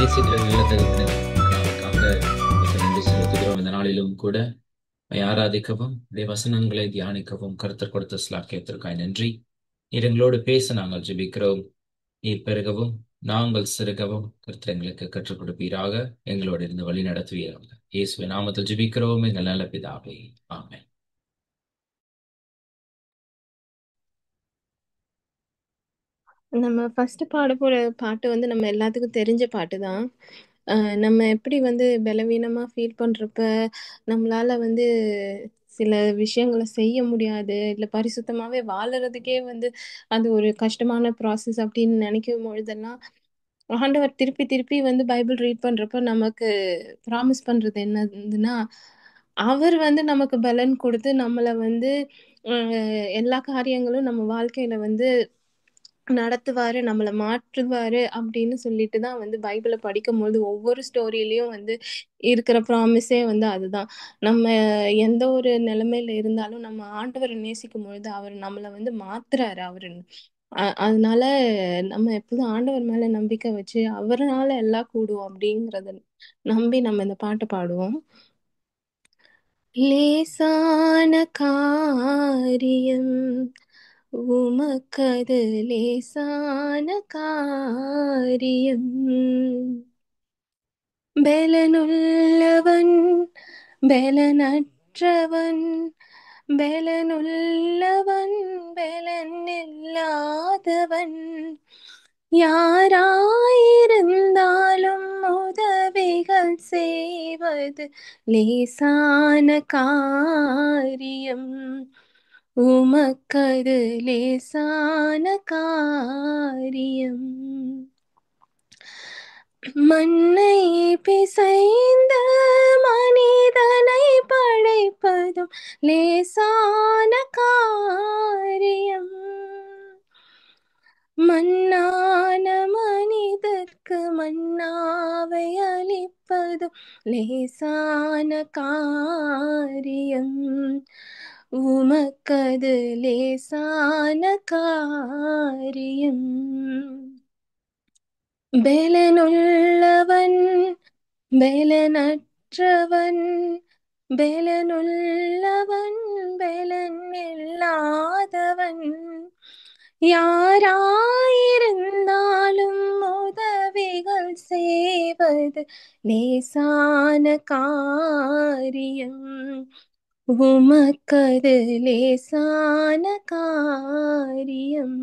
நேசிக்கிற நல்ல தகப்பனே, இந்த நாளுக்காக உமக்கு நன்றி செலுத்துகிறோம். இந்த நாளிலும் கூட உம்மை ஆராதிக்கவும், உடைய வசனங்களை தியானிக்கவும் கர்த்தர் கொடுத்த ஸ்லாக்கியத்திற்காய் நன்றி. நீர் எங்களோடு பேச நாங்கள் ஜெபிக்கிறோம். நீர் பெருகவும் நாங்கள் சிறுகவும் கர்த்தர் எங்களுக்கு கற்றுக் கொடுப்பீராக. எங்களோடு இருந்து வழி நடத்துவீராக. இயேசுவின் நாமத்தில் ஜெபிக்கிறோம் எங்கள் நல்ல பிதாவே. ஆமென். நம்ம ஃபர்ஸ்ட் பாட போற பாட்டு வந்து நம்ம எல்லாத்துக்கும் தெரிஞ்ச பாட்டு தான். நம்ம எப்படி வந்து பலவீனமா ஃபீல் பண்றப்ப நம்மளால வந்து சில விஷயங்கள செய்ய முடியாது, இல்ல பரிசுத்தமாவே வாழறதுக்கே வந்து அது ஒரு கஷ்டமான ப்ராசஸ் அப்படின்னு நினைக்கும் பொழுதெல்லாம் ஆண்டவர் திருப்பி திருப்பி வந்து பைபிள் ரீட் பண்றப்ப நமக்கு ப்ராமிஸ் பண்றது என்னதுன்னா, அவர் வந்து நமக்கு பலன் கொடுத்து நம்மள வந்து எல்லா காரியங்களும் நம்ம வாழ்க்கையில வந்து நடத்துவாரு, நம்மள மாற்றுவாரு அப்படின்னு சொல்லிட்டு தான் வந்து பைபிள படிக்கும்போது ஒவ்வொரு ஸ்டோரியிலயும் வந்து இருக்கிற ப்ராமிஸே வந்து அதுதான். நம்ம எந்த ஒரு நிலைமையில இருந்தாலும் நம்ம ஆண்டவர நேசிக்கும் பொழுது அவர் நம்மள வந்து மாத்துறாரு அவரு. அதனால நம்ம எப்போதும் ஆண்டவர் மேல நம்பிக்கை வச்சு அவர்னால எல்லாம் கூடும் அப்படிங்கிறத நம்பி நம்ம இந்த பாட்ட பாடுவோம். லேசான காரியம் உமக்கது லேசான காரியம். பெலனுள்ளவன் பெலனற்றவன், பெலனுள்ளவன் பெலன் இல்லாதவன், யாராயிருந்தாலும் உதவிகள் செய்வது லேசான காரியம். உமக்கது லேசான காரியம். மண்ணை பிசைந்த மனிதனை படைப்பதும் லேசான காரியம். மண்ணான மனிதர்க்கு மன்னாவை அளிப்பதும் லேசான காரியம். உமக்கது லேசான காரியம். பெலனுள்ளவன் பெலனற்றவன், பெலனுள்ளவன் பெலன் இல்லாதவன், யாராயிருந்தாலும் உதவிகள் செய்வது லேசான காரியம். உமக்கது லேசான காரியம்.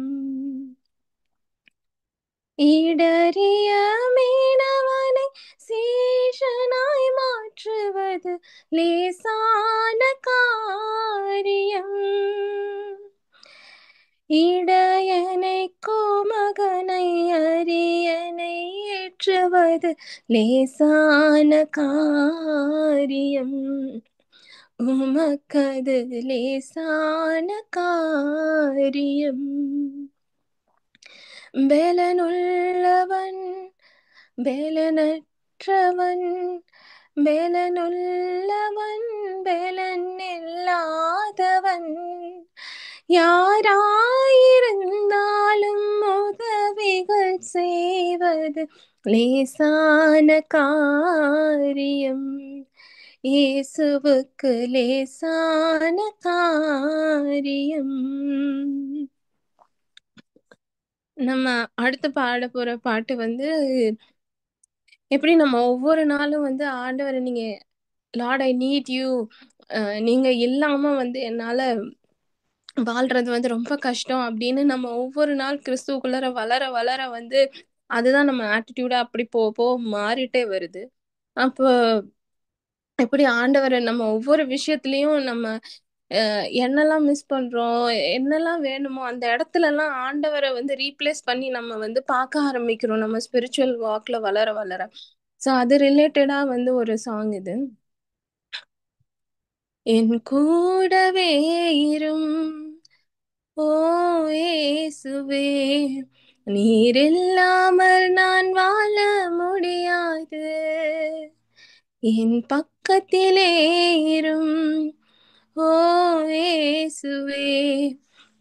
இடறிய மீனவனை சீஷனாய் மாற்றுவது லேசான காரியம். இடையனை கோமகனை அரியணை ஏற்றுவது லேசான காரியம். உமக்கது லேசான காரியம். பெலனுள்ளவன் பெலனற்றவன், பெலனுள்ளவன் பெலன் இல்லாதவன், யாராயிருந்தாலும் உதவிகள் செய்வது லேசான காரியம். இயேசுவுக்கு லேசான காரியம். நம்ம அடுத்து பாட போற பாட்டு வந்து எப்படி நம்ம ஒவ்வொரு நாளும் வந்து ஆண்டவரை நீங்க லார்ட் ஐ நீட் யூ, நீங்க இல்லாம வந்து என்னால வாழ்றது வந்து ரொம்ப கஷ்டம் அப்படின்னு நம்ம ஒவ்வொரு நாள் கிறிஸ்துவுக்குள்ளார வளர வளர வந்து அதுதான் நம்ம ஆட்டிடியூடா அப்படி போ மாறிட்டே வருது. அப்போ எப்படி ஆண்டவரை நம்ம ஒவ்வொரு விஷயத்துலயும் நம்ம என்னெல்லாம் மிஸ் பண்றோம், என்னெல்லாம் வேணுமோ அந்த இடத்துல எல்லாம் ஆண்டவரை வந்து ரீப்ளேஸ் பண்ணி நம்ம வந்து பார்க்க ஆரம்பிக்கிறோம் நம்ம ஸ்பிரிச்சுவல் வாக்ல வளர வளர. ஸோ அது ரிலேட்டடா வந்து ஒரு சாங் இது. என் கூடவே இரும் ஓ இயேசுவே, நீர் இல்லாமல் நான் வாழ முடியாது. என் பக்கத்திலே இரும் ஓ இயேசுவே,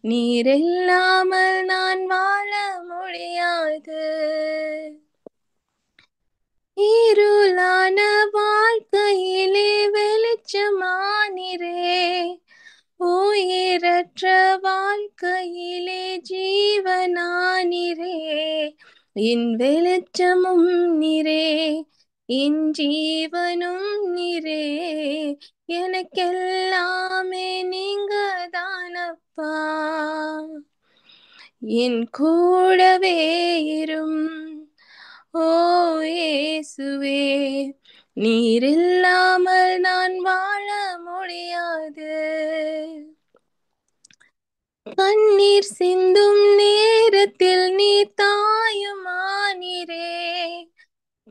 நீர் இல்லாமல் நான் வாழ முடியாது. இருளான வாழ்க்கையிலே வெளிச்சமானிரே, உயிரற்ற வாழ்க்கையிலே ஜீவனானிரே, என் வெளிச்சமும் நீரே, என் ஜீவனும் நீரே, எனக்கெல்லாமே நீங்க தானப்பா, என் கூடவே இரும் ஓ இயேசுவே, நீர் இல்லாமல் நான் வாழ முடியாது. கண்ணீர் சிந்தும் நேரத்தில் நீர் தாயுமானீரே,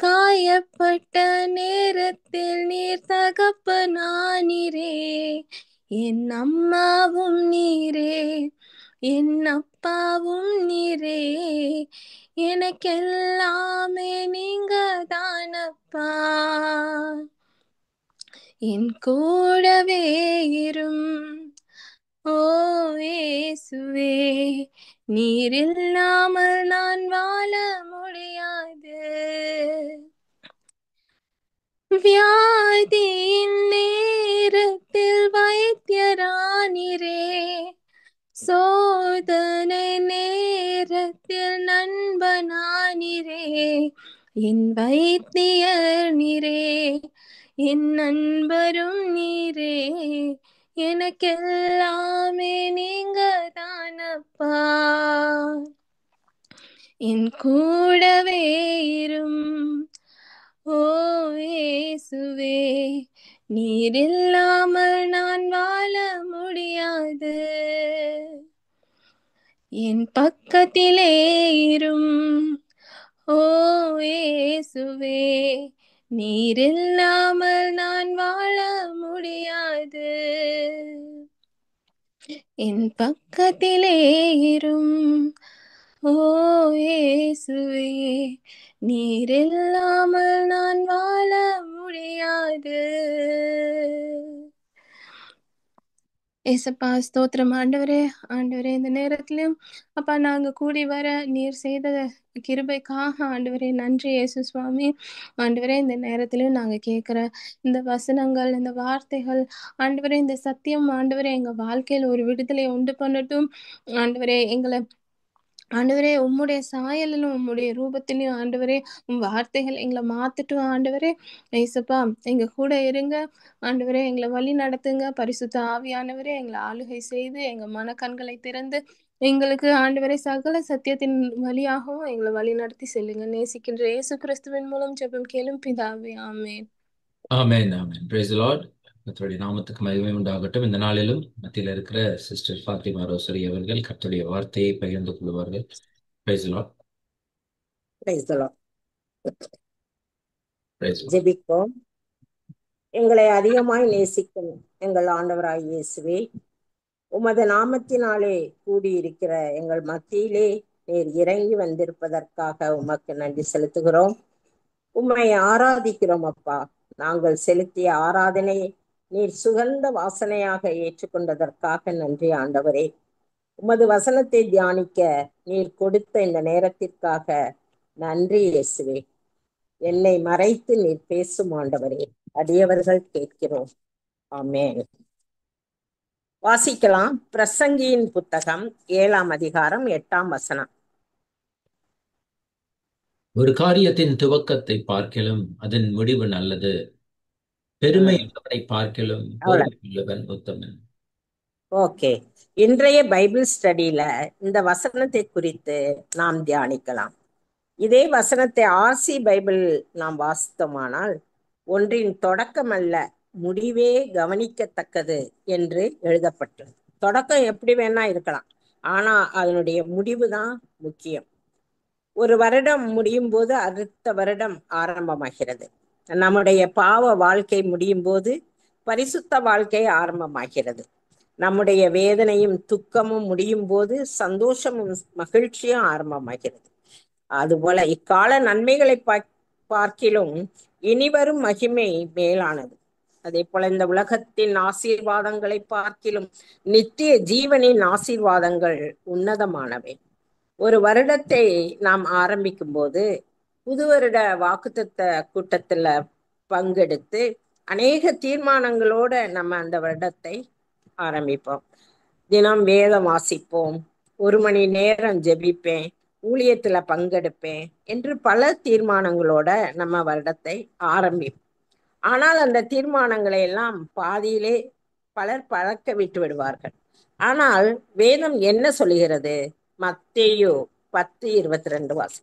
காயப்பட்ட நேரத்தில் நீர் தகப்பனானீரே, என் அம்மாவும் நீரே, என் அப்பாவும் நீரே, எனக்கெல்லாமே நீங்க தானப்பா, என் கூடவே இரும் ஓ இயேசுவே, நீர் இல்லாமல் நான் வாழ முடியாது. வியாதியின் நேரத்தில் வைத்தியரானிரே, சோதனை நேரத்தில் நண்பனானிரே, என் வைத்தியர் நீரே, என் நண்பரும் நீரே, எனக்கெல்லாமே நீங்க தானப்பா, என் கூடவே இரும் ஓ இயேசுவே, நீர் இல்லாமல் நான் வாழ முடியாது. என் பக்கத்திலே இரும் ஓ இயேசுவே, நீர் இல்லாமல் நான் வாழ முடியாது. என் பக்கத்திலே இரும் ஓ இயேசுவே, நீர் இல்லாமல் நான் வாழ முடியாது. ஏசப்பா ஸ்தோத்திரம் ஆண்டவரே. ஆண்டவரே, இந்த நேரத்திலும் அப்பா நாங்க கூடி வர நீர் செய்த கிருபைக்காக ஆண்டவரே நன்றி இயேசு சுவாமி. ஆண்டவரே, இந்த நேரத்திலும் நாங்க கேட்கிற இந்த வசனங்கள், இந்த வார்த்தைகள் ஆண்டவரே, இந்த சத்தியம் ஆண்டவரே எங்க வாழ்க்கையில ஒரு விடுதலை உண்டு பண்ணட்டும். ஆண்டவரே, எங்களை ஆண்டவரே உம்முடைய சாயலிலும் உம்முடைய ரூபத்திலையும் ஆண்டவரே உம் வார்த்தைகள் எங்களை மாத்தட்டும். ஆண்டவரே ஏசப்பா, எங்க கூட இருங்க. ஆண்டவரே, எங்களை வழி நடத்துங்க. பரிசுத்த ஆவியானவரே, எங்களை ஆளுகை செய்து எங்க மனக்கண்களை திறந்து எங்களுக்கு ஆண்டவரே சகல சத்தியத்தின் வழியாகவும் எங்களை வழி நடத்தி செல்லுங்க. நேசிக்கின்ற இயேசு கிறிஸ்துவின் மூலம் ஜெபம் கேளும் பிதாவே, ஆமென். Amen, amen. Praise the Lord. கர்த்தருடைய நாமத்துக்கு மகிமை உண்டாகட்டும். இந்த நாளிலும் மத்தியில் இருக்கிற சிஸ்டர் ஃபாத்திமா ரோசரி அவர்கள் கர்த்தருடைய வார்த்தையை பகிர்ந்து கொள்வார்கள். Price the Lord. Praise the Lord. Price the Lord. ஜெபிப்போம். எங்களை அதிகமாய் நேசிக்கும் எங்கள் ஆண்டவராய் இயேசுவே, உமது நாமத்தினாலே கூடியிருக்கிற எங்கள் மத்தியிலே நீர் இறங்கி வந்திருப்பதற்காக உமக்கு நன்றி செலுத்துகிறோம். உம்மை ஆராதிக்கிறோம் அப்பா. நாங்கள் செலுத்திய ஆராதனையை நீர் சுகந்த வாசனையாக ஏற்றுக்கொண்டதற்காக நன்றி ஆண்டவரே. உமது வசனத்தை தியானிக்க நீர் கொடுத்த இந்த நேரத்திற்காக நன்றி இயேசுவே. என்னை மறைத்து நீர் பேசும் ஆண்டவரே, அடியவர்கள் கேட்கிறோம். ஆமென். வாசிக்கலாம். பிரசங்கியின் புத்தகம் 7ஆம் அதிகாரம் 8ஆம் வசனம். ஒரு காரியத்தின் துவக்கத்தை பார்க்கிலும் அதன் முடிவு நல்லது. பெருமை உள்ளவனை பார்க்கிலும் அவ்வளவு. பொறுமை உள்ளவன் உத்தமன். ஓகே. இன்றைய பைபிள் ஸ்டடியில இந்த வசனத்தை குறித்து நாம் தியானிக்கலாம். இதே வசனத்தை ஆர்சி பைபிள் நாம் வாசித்தோமானால், ஒன்றின் தொடக்கமல்ல முடிவே கவனிக்கத்தக்கது என்று எழுதப்பட்டது. தொடக்கம் எப்படி வேணா இருக்கலாம், ஆனா அதனுடைய முடிவு தான் முக்கியம். ஒரு வருடம் முடியும் போது அடுத்த வருடம் ஆரம்பமாகிறது. நம்முடைய பாவ வாழ்க்கை முடியும் போது பரிசுத்த வாழ்க்கை ஆரம்பமாகிறது. நம்முடைய வேதனையும் துக்கமும் முடியும் போது சந்தோஷமும் மகிழ்ச்சியும் ஆரம்பமாகிறது. அதுபோல இக்கால நன்மைகளை பார்க்கிலும் இனிவரும் மகிமை மேலானது. அதே போல இந்த உலகத்தின் ஆசீர்வாதங்களை பார்க்கிலும் நித்திய ஜீவனின் ஆசீர்வாதங்கள் உன்னதமானவை. ஒரு வருடத்தை நாம் ஆரம்பிக்கும் போது புது வருட வாக்குத்தத்த கூட்டத்துல பங்கெடுத்து அநேக தீர்மானங்களோட நம்ம அந்த வருடத்தை ஆரம்பிப்போம். தினம் வேதம் வாசிப்போம், 1 மணி நேரம் ஜெபிப்பேன், ஊழியத்துல பங்கெடுப்பேன் என்று பல தீர்மானங்களோட நம்ம வருடத்தை ஆரம்பிப்போம். ஆனால் அந்த தீர்மானங்களை எல்லாம் பாதியிலே பலர் பழக்க விட்டு விடுவார்கள். ஆனால் வேதம் என்ன சொல்லுகிறது? மத்தேயு 10:22 வாசி.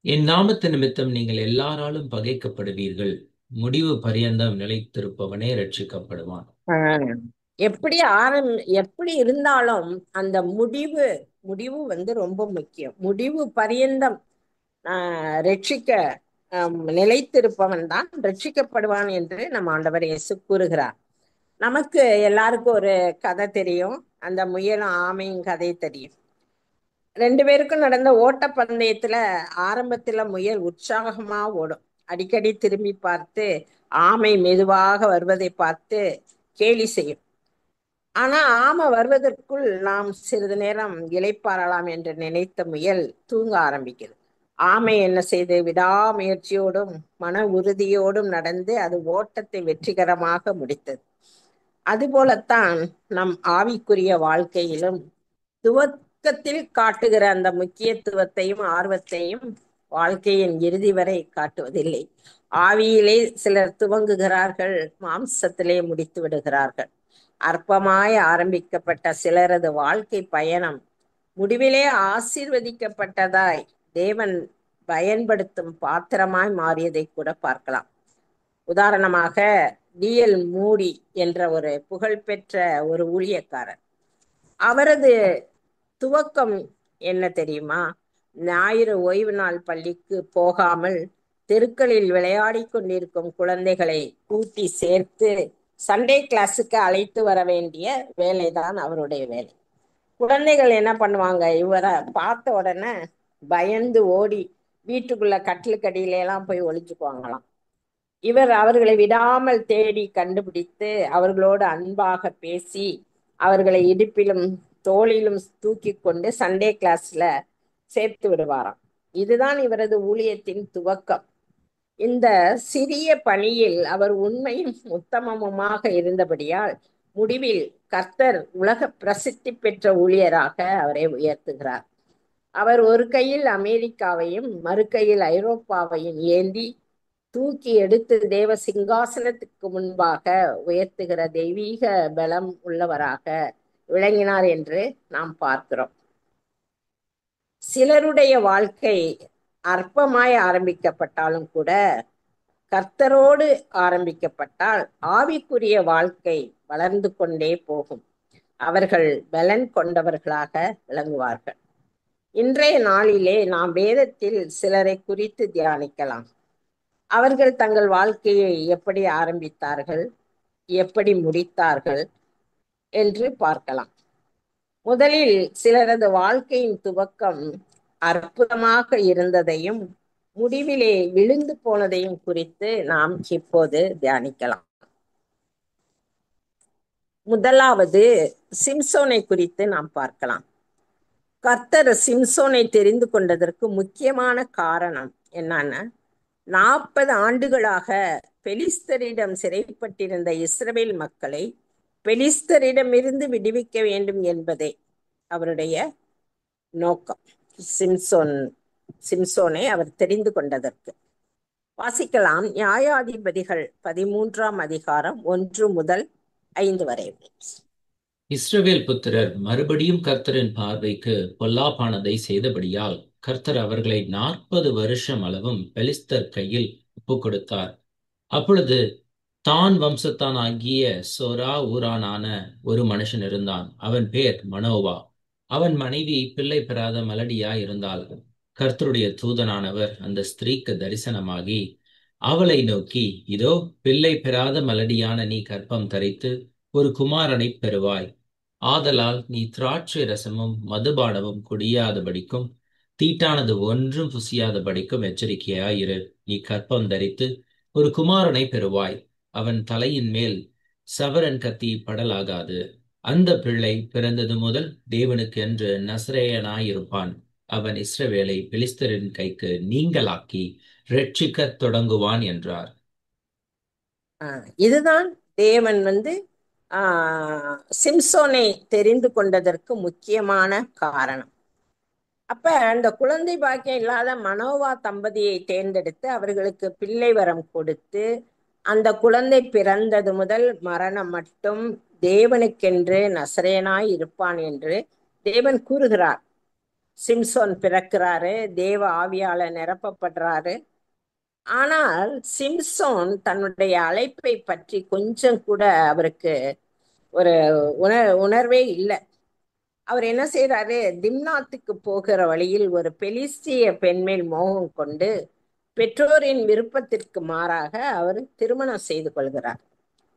என் நாமத்து நிமித்தம் நீங்கள் எல்லாராலும் பகைக்கப்படுவீர்கள், முடிவு பரியந்தம் நிலைத்திருப்பவனே ரட்சிக்கப்படுவான். எப்படி எப்படி இருந்தாலும் அந்த முடிவு ரொம்ப முக்கியம். முடிவு பரியந்தம் ரட்சிக்க நிலைத்திருப்பவன் தான் ரட்சிக்கப்படுவான் என்று நம்ம ஆண்டவர் இயேசு கூறுகிறார். நமக்கு எல்லாருக்கும் ஒரு கதை தெரியும், அந்த முயலும் ஆமையும் கதை தெரியும். 2 பேருக்கும் நடந்த ஓட்ட பந்தயத்துல ஆரம்பத்துல முயல் உற்சாகமா ஓடும், அடிக்கடி திரும்பி பார்த்து ஆமை மெதுவாக வருவதை பார்த்து கேலி செய்யும். ஆனா ஆமை வருவதற்குள் நாம் சிறிது நேரம் இளைப்பாறலாம் என்று நினைத்த முயல் தூங்க ஆரம்பிக்கிறது. ஆமை என்ன செய்து விடாமுயற்சியோடும் மன உறுதியோடும் நடந்து அது ஓட்டத்தை வெற்றிகரமாக முடித்தது. அதுபோலத்தான் நம் ஆவிக்குரிய வாழ்க்கையிலும் துவக்கத்தில் காட்டுகிற அந்த முக்கியத்துவத்தையும் ஆர்வத்தையும் வாழ்க்கையின் இறுதி வரை காட்டுவதில்லை. ஆவியிலே சிலர் துவங்குகிறார்கள், மாம்சத்திலே முடித்து விடுகிறார்கள். அற்பமாய் ஆரம்பிக்கப்பட்ட சிலரது வாழ்க்கை பயணம் முடிவிலே ஆசீர்வதிக்கப்பட்டதாய் தேவன் பயன்படுத்தும் பாத்திரமாய் மாறியதை கூட பார்க்கலாம். உதாரணமாக டிஎல் மூடி என்ற ஒரு புகழ்பெற்ற ஒரு ஊழியக்காரர். அவரது துவக்கம் என்ன தெரியுமா? ஞாயிறு ஓய்வு நாள் பள்ளிக்கு போகாமல் தெருக்களில் விளையாடி கொண்டிருக்கும் குழந்தைகளை கூட்டி சேர்த்து சண்டே கிளாஸுக்கு அழைத்து வர வேண்டிய வேலைதான் அவருடைய வேலை. குழந்தைகள் என்ன பண்ணுவாங்க, இவரை பார்த்த உடனே பயந்து ஓடி வீட்டுக்குள்ள கட்டிலுக்கடியில எல்லாம் போய் ஒளிஞ்சுக்குவாங்களாம். இவர் அவர்களை விடாமல் தேடி கண்டுபிடித்து அவர்களோடு அன்பாக பேசி அவர்களை இடுப்பிலும் தோளிலும் தூக்கி கொண்டு சண்டே கிளாஸ்ல சேர்த்து விடுவாராம். இதுதான் இவரது ஊழியத்தின் துவக்கம். இந்த சிறிய பணியில் அவர் உண்மையும் உத்தமமுமாக இருந்தபடியால் முடிவில் கர்த்தர் உலக பிரசித்தி பெற்ற ஊழியராக அவரை உயர்த்துகிறார். அவர் ஒரு கையில் அமெரிக்காவையும் மறு கையில் ஐரோப்பாவையும் ஏந்தி தூக்கி எடுத்து தேவ சிங்காசனத்துக்கு முன்பாக உயர்த்துகிற தெய்வீக பலம் உள்ளவராக விளங்கினார் என்று நாம் பார்க்கிறோம். சிலருடைய வாழ்க்கை அற்பமாய் ஆரம்பிக்கப்பட்டாலும் கூட கர்த்தரோடு ஆரம்பிக்கப்பட்டால் ஆவிக்குரிய வாழ்க்கை வளர்ந்து கொண்டே போகும். அவர்கள் பலன் கொண்டவர்களாக விளங்குவார்கள். இன்றைய நாளிலே நாம் வேதத்தில் சிலரை குறித்து தியானிக்கலாம். அவர்கள் தங்கள் வாழ்க்கையை எப்படி ஆரம்பித்தார்கள், எப்படி முடித்தார்கள் என்று பார்க்கலாம். முதலில் சிலரது வாழ்க்கையின் துவக்கம் அற்புதமாக இருந்ததையும் முடிவிலே விழுந்து போனதையும் குறித்து நாம் இப்போது தியானிக்கலாம். முதலாவது சிம்சோனை குறித்து நாம் பார்க்கலாம். கர்த்தர் சிம்சோனை தெரிந்து கொண்டதற்கு முக்கியமான காரணம் என்னன்னா, 40 ஆண்டுகளாக பெலிஸ்தரிடம் சிறைப்பட்டிருந்த இஸ்ரவேல் மக்களை பெலிஸ்தரிடமிருந்து விடுவிக்க வேண்டும் என்பதே அவருடைய நோக்கம். சிம்சோனை அவர் தெரிந்து கொண்டதற்கு வாசிக்கலாம். நியாயாதிபதிகள் 13ஆம் அதிகாரம் 1 முதல் 5 வரை. இஸ்ரவேல் புத்திரர் மறுபடியும் கர்த்தரின் பார்வைக்கு பொல்லாப்பானதை செய்தபடியால் கர்த்தர் அவர்களை 40 வருஷம் அளவும் பெலிஸ்தர் கையில் ஒப்புக் கொடுத்தார். அப்பொழுது தான் வம்சத்தான் ஆகிய சோரா ஊரானான ஒரு மனுஷன் இருந்தான். அவன் பேர் மனோவா. அவன் மனைவி பிள்ளை பெறாத மலடியாய் இருந்தாள். கர்த்தருடைய தூதனானவர் அந்த ஸ்திரீக்கு தரிசனமாகி அவளை நோக்கி, இதோ பிள்ளை பெறாத மலடியான நீ கர்ப்பம் தரித்து ஒரு குமாரனை பெறுவாய். ஆதலால் நீ திராட்சை ரசமும் மதுபானமும் குடியாதபடிக்கும் தீட்டானது ஒன்றும் புசியாதபடிக்கும் எச்சரிக்கையாயிரு. நீ கர்ப்பம் தரித்து ஒரு குமாரனை பெறுவாய். அவன் தலையின் மேல் சவரன் கத்தி படலாகாது. அந்த பிள்ளை பிறந்தது முதல் தேவனுக்கு என்று நசரேயனாயிருப்பான். அவன் இஸ்ரவேலை பெலிஸ்தரின் கைக்கு நீங்கலாக்கி ரட்சிக்கத் தொடங்குவான் என்றார். இதுதான் தேவன் சிம்சோனை தெரிந்து கொண்டதற்கு முக்கியமான காரணம். அப்ப அந்த குழந்தை பாக்கியம் இல்லாத மனோவா தம்பதியை தேர்ந்தெடுத்து அவர்களுக்கு பிள்ளை வரம் கொடுத்து அந்த குழந்தை பிறந்தது முதல் மரணம் மட்டும் தேவனுக்கென்று நசரேனாய் இருப்பான் என்று தேவன் கூறுகிறார். சிம்சோன் பிறக்கிறாரு, தேவ ஆவியால நிரப்பப்படுறாரு. ஆனால் சிம்சோன் தன்னுடைய அழைப்பை பற்றி கொஞ்சம் கூட அவருக்கு ஒரு உணர்வே இல்லை. அவர் என்ன செய்யறாரு, திம்னாத்துக்கு போகிற வழியில் ஒரு பெலிஸ்திய பெண்மேல் மோகம் கொண்டு பெற்றோரின் விருப்பத்திற்கு மாறாக அவர் திருமணம் செய்து கொள்கிறார்.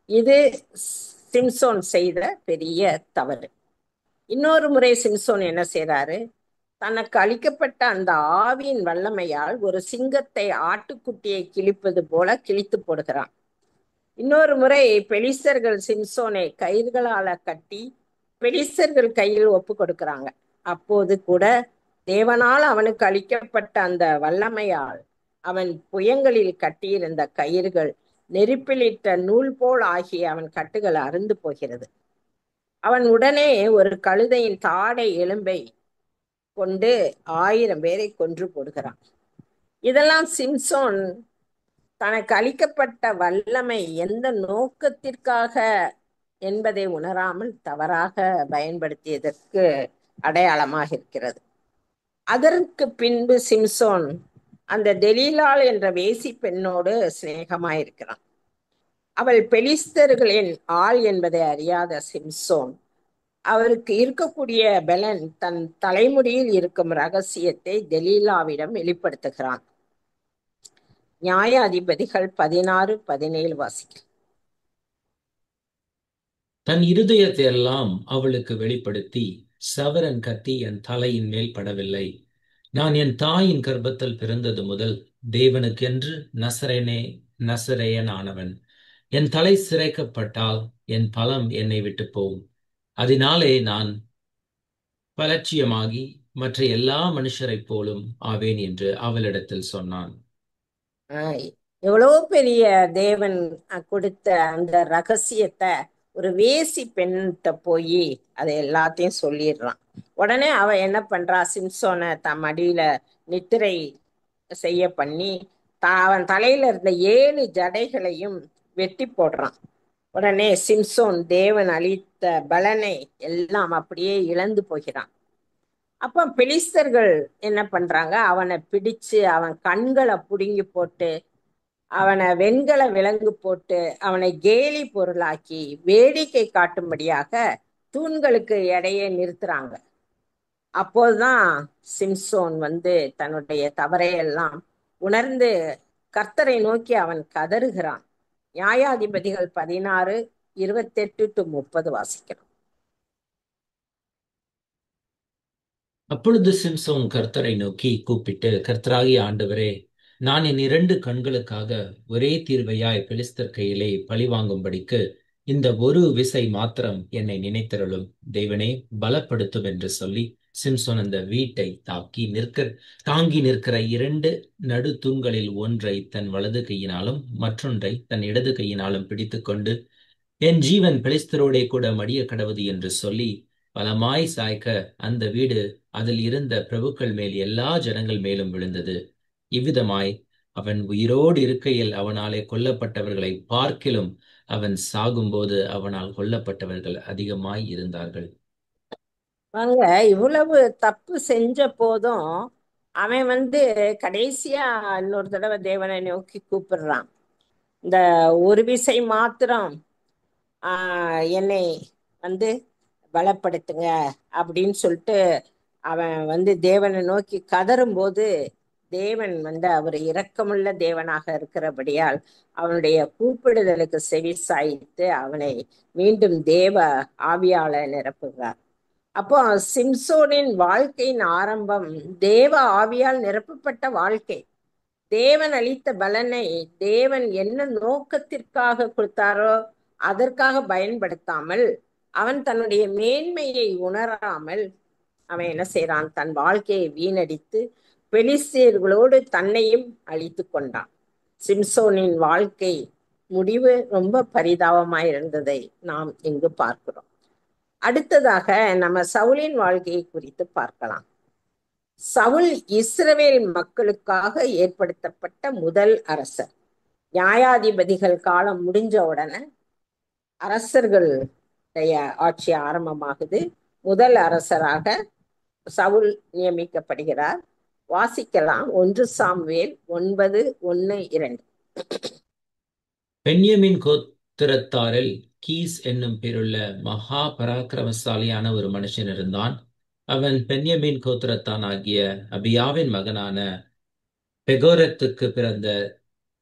இது சிம்சோன் செய்த பெரிய தவறு. இன்னொரு முறை சிம்சோன் என்ன செய்யறாரு, தனக்கு அளிக்கப்பட்ட அந்த ஆவியின் வல்லமையால் ஒரு சிங்கத்தை ஆட்டுக்குட்டியை கிழிப்பது போல கிழித்து போடுகிறான். இன்னொரு முறை பெலிஸ்தர்கள் சிம்சோனை கயிர்களால கட்டி பெலிஸ்தர்கள் கையில் ஒப்பு கொடுக்கிறாங்க. அப்போது கூட தேவனால் அவனுக்கு அளிக்கப்பட்ட அந்த வல்லமையால் அவன் புயங்களில் கட்டியிருந்த கயிறுகள் நெருப்பிலிட்ட நூல் போல் ஆகிய அவன் கட்டுகள் அறுந்து போகிறது. அவன் உடனே ஒரு கழுதையின் தாடை எலும்பை கொண்டு 1000 பேரை கொன்று போடுகிறான். இதெல்லாம் சிம்சோன் தனக்கு அளிக்கப்பட்ட வல்லமை எந்த நோக்கத்திற்காக என்பதை உணராமல் தவறாக பயன்படுத்தியதற்கு அடையாளமாக இருக்கிறது. அதற்கு பின்பு சிம்சோன் அந்த டெலீலாள் என்ற வேசி பெண்ணோடு சிநேகமாயிருக்கிறான். அவள் பெலிஸ்தர்களின் ஆள் என்பதை அறியாத சிம்சோன் அவருக்கு இருக்கக்கூடிய பலன் தன் தலைமுடியில் இருக்கும் ரகசியத்தை டெலீலாவிடம் வெளிப்படுத்துகிறான். நியாயாதிபதிகள் 16:17 வாசிக்கிறேன். தன் இருதயத்தை எல்லாம் அவளுக்கு வெளிப்படுத்தி, சவரன் கத்தி என் தலையின் மேல் படவில்லை. நான் என் தாயின் கர்ப்பத்தில் பிறந்தது முதல் தேவனுக்கென்று நசரேயனானவன். என் தலை சிரைக்கப்பட்டால் என் பலம் என்னை விட்டு போகும். அதனாலே நான் பலட்சியமாகி மற்ற எல்லா மனுஷரைப் போலும் ஆவேன் என்று அவளிடத்தில் சொன்னான். எவ்வளவு பெரிய தேவன் கொடுத்த அந்த ரகசியத்தை ஒரு வேசி பெண்கிட்ட போய் அதை எல்லாத்தையும் சொல்லிடுறான். உடனே அவ என்ன பண்றா, சிம்சோனை தன் மடியில நித்திரை செய்ய பண்ணி அவன் தலையில இருந்த 7 ஜடைகளையும் வெட்டி போடுறான். உடனே சிம்சோன் தேவன் அளித்த பலனை எல்லாம் அப்படியே இழந்து போகிறான். அப்ப பெலிஸ்தர்கள் என்ன பண்றாங்க, அவனை பிடிச்சு அவன் கண்களை புடுங்கி போட்டு அவனை வெண்கல விலங்கு போட்டு அவனை கேலி பொருளாக்கி வேடிக்கை காட்டும்படியாக தூண்களுக்கு இடையே நிறுத்துறாங்க. அப்போதுதான் சிம்சோன் தன்னுடைய தவறையெல்லாம் உணர்ந்து கர்த்தரை நோக்கி அவன் கதறுகிறான். நியாயாதிபதிகள் 16:28-30 வாசிக்கிறோம். அப்பொழுது சிம்சோன் கர்த்தரை நோக்கி கூப்பிட்டு, கர்த்தராகிய ஆண்டவரே, நான் என் 2 கண்களுக்காக ஒரே தீர்வையாய் பெலிஸ்தர் கையிலே பழிவாங்கும்படிக்கு இந்த ஒரு விசை மாத்திரம் என்னை நினைத்தருளும். தேவனே பலப்படுத்தும் என்று சொல்லி சிம்சோன் அந்த வீட்டை தாங்கி நிற்கிற 2 நடு தூண்களில் ஒன்றை தன் வலது கையினாலும் மற்றொன்றை தன் இடது கையினாலும் பிடித்துக்கொண்டு, என் ஜீவன் பெலிஸ்தரோடே கூட மடிய கடவுது என்று சொல்லி பலமாய் சாய்க்க அந்த வீடு அதில் இருந்த பிரபுக்கள் மேல் எல்லா ஜனங்கள் மேலும் விழுந்தது. இவ்விதமாய் அவன் உயிரோடு இருக்கையில் அவனாலே கொல்லப்பட்டவர்களை பார்க்கிலும் அவன் சாகும்போது அவனால் கொல்லப்பட்டவர்கள் அதிகமாய் இருந்தார்கள். வாங்க, இவ்வளவு தப்பு செஞ்ச போதும் அவன் கடைசியா இன்னொரு தடவை தேவனை நோக்கி கூப்பிடுறான். இந்த ஒரு விசை மாத்திரம் என்னை பலப்படுத்துங்க அப்படின்னு சொல்லிட்டு அவன் தேவனை நோக்கி கதறும்போது தேவன் அவர் இரக்கமுள்ள தேவனாக இருக்கிறபடியால் அவனுடைய கூப்பிடுதலுக்கு செவி சாய்த்து அவனை மீண்டும் தேவ ஆவியால நிரப்புகிறார். அப்போ சிம்சோனின் வாழ்க்கையின் ஆரம்பம் தேவ ஆவியால் நிரப்பப்பட்ட வாழ்க்கை. தேவன் அளித்த பலனை தேவன் என்ன நோக்கத்திற்காக கொடுத்தாரோ அதற்காக பயன்படுத்தாமல் அவன் தன்னுடைய மேன்மையை உணராமல் அவன் என்ன செய்றான்? தன் வாழ்க்கையை வீணடித்து பெலிஸ்தியர்களோடு தன்னையும் அழித்து கொண்டான். சிம்சோனின் வாழ்க்கை முடிவு ரொம்ப பரிதாபமாய் இருந்ததை நாம் இங்கு பார்க்கிறோம். அடுத்ததாக நம்ம சவுலின் வாழ்க்கையை குறித்து பார்க்கலாம். சவுல் இஸ்ரவேல் மக்களுக்காக ஏற்படுத்தப்பட்ட முதல் அரசர். நியாயாதிபதிகள் காலம் முடிஞ்ச உடனே அரசர்களுடைய ஆட்சி ஆரம்பமாகுது. முதல் அரசராக சவுல் நியமிக்கப்படுகிறார். வாசிக்கலாம் 1 சாமுவேல் 9:1-2. பென்யமின் கோத்திரத்தாரில் கீஸ் என்னும் பேருள்ள மகா பராக்கிரமசாலியான ஒரு மனுஷன் இருந்தான். அவன் பென்யமின் கோத்திரத்தான் ஆகிய அபியாவின் மகனான பெகோரத்துக்கு பிறந்த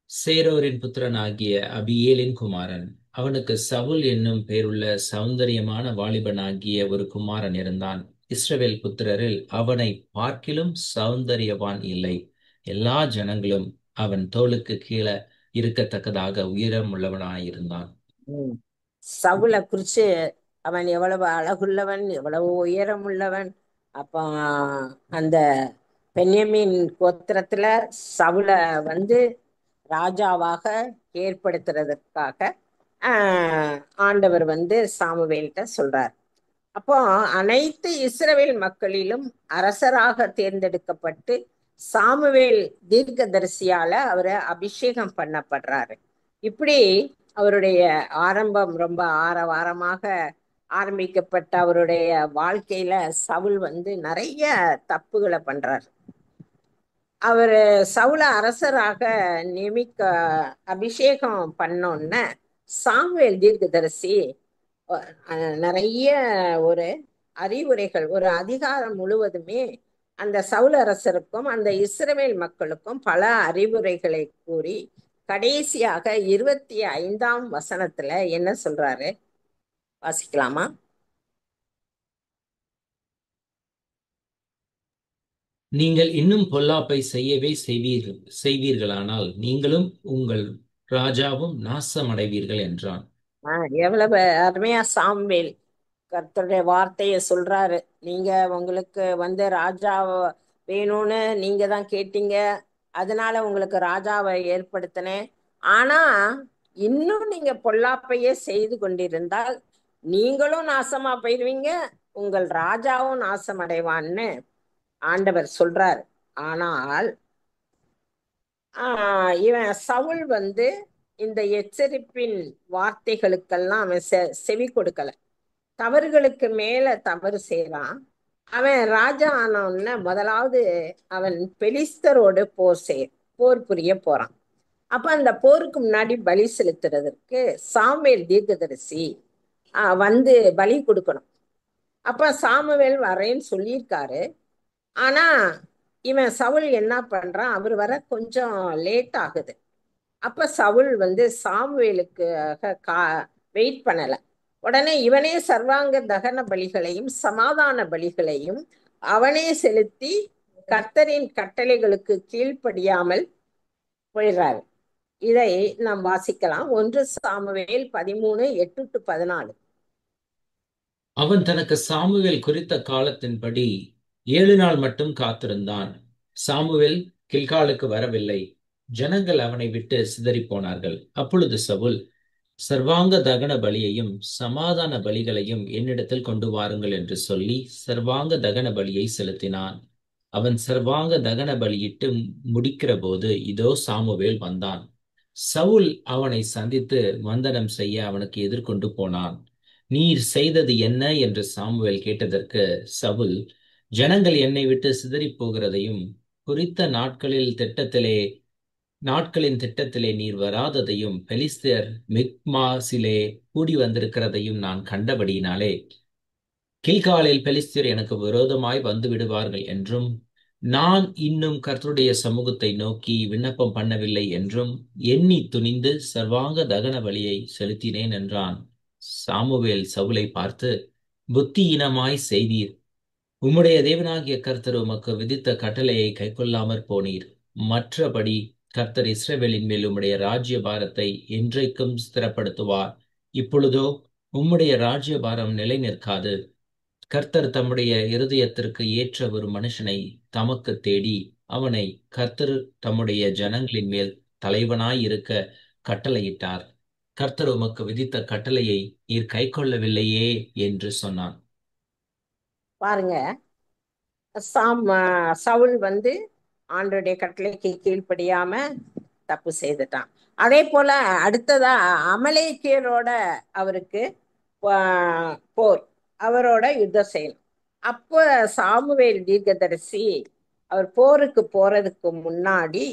சேரோரின் புத்திரனாகிய அபியேலின் குமாரன். அவனுக்கு சவுல் என்னும் பேருள்ள சௌந்தரியமான வாலிபனாகிய ஒரு குமாரன் இருந்தான். இஸ்ரவேல் புத்திரரில் அவனை பார்க்கிலும் சௌந்தரியவான் இல்லை. எல்லா ஜனங்களும் அவன் தோளுக்கு கீழே இருக்கத்தக்கதாக உயரம் உள்ளவனாயிருந்தான். ம். சவுலை குறிச்சு அவன் எவ்வளவு அழகுள்ளவன், எவ்வளவு உயரம் உள்ளவன். அப்போ அந்த பென்யமீன் கோத்திரத்துல சவுலை ராஜாவாக ஏற்படுத்துறதற்காக ஆண்டவர் சாமுவேல்கிட்ட சொல்றார். அப்போ அனைத்து இஸ்ரவேல் மக்களிலும் அரசராக தேர்ந்தெடுக்கப்பட்டு சாமுவேல் தீர்க்கதரிசியால அவரை அபிஷேகம் பண்ணப்படுறாரு. இப்படி அவருடைய ஆரம்பம் ரொம்ப ஆரவாரமாக ஆரம்பிக்கப்பட்ட அவருடைய வாழ்க்கையில சவுல் நிறைய தப்புகளை பண்றார். அவர் சவுல அரசராக நியமிக்க அபிஷேகம் பண்ணோன்ன சாமுவேல் தீர்க்கதரிசி நிறைய ஒரு அறிவுரைகள், ஒரு அதிகாரம் முழுவதுமே அந்த சவுல் அரசருக்கும் அந்த இஸ்ரவேல் மக்களுக்கும் பல அறிவுரைகளை கூறி கடைசியாக 25ஆம் வசனத்துல என்ன சொல்றாரு? வாசிக்கலாமா? நீங்கள் இன்னும் பொல்லாப்பை செய்யவே செய்வீர்களானால் நீங்களும் உங்கள் ராஜாவும் நாசமடைவீர்கள் என்றான். எவ்வளவு அருமையா சாமுவேல் கர்த்தருடைய வார்த்தையை சொல்றாரு. நீங்க உங்களுக்கு ராஜா வேணும்னு நீங்க தான் கேட்டீங்க, அதனால உங்களுக்கு ராஜாவை ஏற்படுத்தினேன். ஆனா இன்னும் நீங்க பொல்லாப்பையே செய்து கொண்டிருந்தால் நீங்களும் நாசமா போயிடுவீங்க, உங்கள் ராஜாவும் நாசம் அடைவான்னு ஆண்டவர் சொல்றார். ஆனால் இவன் சவுல் இந்த எச்சரிப்பின் வார்த்தைகளுக்கெல்லாம் அவன் செவி கொடுக்கல. தவறுகளுக்கு மேல தவறு செய்யறான். அவன் ராஜா ஆனவன முதலாவது அவன் பெலிஸ்தரோடு போர் புரிய போறான். அப்ப அந்த போருக்கு முன்னாடி பலி செலுத்துறதற்கு சாமுவேல் தீர்க்கதரிசி பலி கொடுக்கணும். அப்ப சாமுவேல் வரேன்னு சொல்லியிருக்காரு. ஆனா இவன் சவுல் என்ன பண்றான்? அவர் வர கொஞ்சம் லேட் ஆகுது. அப்ப சவுல் சாமுவேலுக்காக வெயிட் பண்ணல. உடனே இவனே சர்வாங்க தகன பலிகளையும் சமாதான பலிகளையும் அவனே செலுத்தி கர்த்தரின் கட்டளைகளுக்கு கீழ்ப்படியாமல் போயிடுறாரு. இதை நாம் வாசிக்கலாம். 1 சாமுவேல் 13:8-14. அவன் தனக்கு சாமுவேல் குறித்த காலத்தின்படி 7 நாள் மட்டும் காத்திருந்தான். சாமுவேல் கில்காலுக்கு வரவில்லை. ஜனங்கள் அவனை விட்டு சிதறி போனார்கள். அப்பொழுது சவுல், சர்வாங்க தகன பலியையும் சமாதான பலிகளையும் என்னிடத்தில் கொண்டு வாருங்கள் என்று சொல்லி சர்வாங்க தகன பலியை செலுத்தினான். அவன் சர்வாங்க தகன பலியிட்டு முடிக்கிற போது இதோ சாமுவேல் வந்தான். சவுல் அவனை சந்தித்து வந்தனம் செய்ய அவனுக்கு எதிர்கொண்டு போனான். நீர் செய்தது என்ன என்று சாமுவேல் கேட்டதற்கு சவுல், ஜனங்கள் என்னை விட்டு சிதறி போகிறதையும் குறித்த நாட்களின் திட்டத்திலே நீர் வராததையும் பெலிஸ்தர் மிக்மாசிலே கூடி வந்திருக்கிறதையும் நான் கண்டபடியினாலே கில்காலில் பெலிஸ்தர் எனக்கு விரோதமாய் வந்து விடுவார்கள் என்றும் நான் இன்னும் கர்த்தருடைய சமூகத்தை நோக்கி விண்ணப்பம் பண்ணவில்லை என்றும் எண்ணி துணிந்து சர்வாங்க தகன பலியை செலுத்தினேன் என்றான். சாமுவேல் சவுலை பார்த்து, புத்தியீனமாய் செய்தீர். உம்முடைய தேவனாகிய கர்த்தர் உமக்கு விதித்த கட்டளையை கைக்கொள்ளாமற் போனீர். மற்றபடி கர்த்தர் இஸ்ரவேலின் மேல் உம்முடைய ராஜ்ய பாரத்தை என்றைக்கும் ஸ்திரப்படுத்துவார். இப்பொழுதோ உம்முடைய ராஜ்யபாரம் நிலை நிற்காது. கர்த்தர் தம்முடைய இருதயத்திற்கு ஏற்ற ஒரு மனுஷனை தமக்கு தேடி அவனை கர்த்தர் தம்முடைய ஜனங்களின் மேல் தலைவனாய் இருக்க கட்டளையிட்டார். கர்த்தர் உமக்கு விதித்த கட்டளையை நீர் கைக்கொள்ளவில்லையே என்று சொன்னான். பாருங்க, சவுல் வந்து ஆண்டோடைய கட்டளைக்கு கீழ்ப்படியாம தப்பு செய்துட்டான். அதே போல அடுத்ததா அமலேக்கியரோட அவருக்கு போர், அவரோட யுத்தம் செய்யணும். அப்ப சாமுவேல் தீர்க்கதரிசி அவர் போருக்கு போறதுக்கு முன்னாடி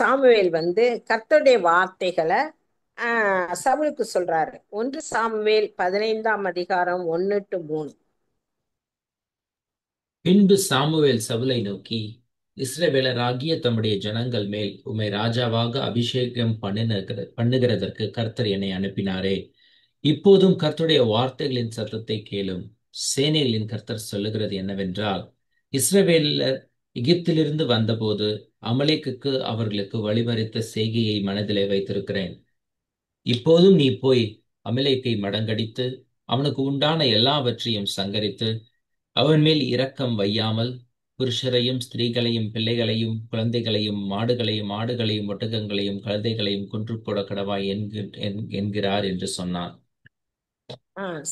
சாமுவேல் வந்து கர்த்தருடைய வார்த்தைகளை சவுலுக்கு சொல்றாரு. 1 சாமுவேல் 15ஆம் அதிகாரம் 1-3. பின்பு சாமுவேல் சவுலை நோக்கி, இஸ்ரவேலராகிய தம்முடைய ஜனங்கள் மேல் உம்மை ராஜாவாக அபிஷேகம் பண்ணுகிறதற்கு கர்த்தர் என்னை அனுப்பினாரே. இப்போதும் கர்த்தருடைய வார்த்தைகளின் சத்தத்தை கேளும். சேனைகளின் கர்த்தர் சொல்லுகிறது என்னவென்றால், இஸ்ரவேலர் எகிப்திலிருந்து வந்தபோது அமலேக்குக்கு அவர்களுக்கு வழிமறித்த செய்கையை மனதிலே வைத்திருக்கிறேன். இப்போதும் நீ போய் அமலேக்கை மடங்கடித்து அவனுக்கு உண்டான எல்லாவற்றையும் சங்கரித்து அவன் மேல் இரக்கம் வையாமல் புருஷரையும் ஸ்திரீகளையும் பிள்ளைகளையும் குழந்தைகளையும் மாடுகளையும் ஆடுகளையும் ஒட்டகங்களையும் கழுதைகளையும் கொன்று போட கடவாய் என்கிறார் என்று சொன்னான்.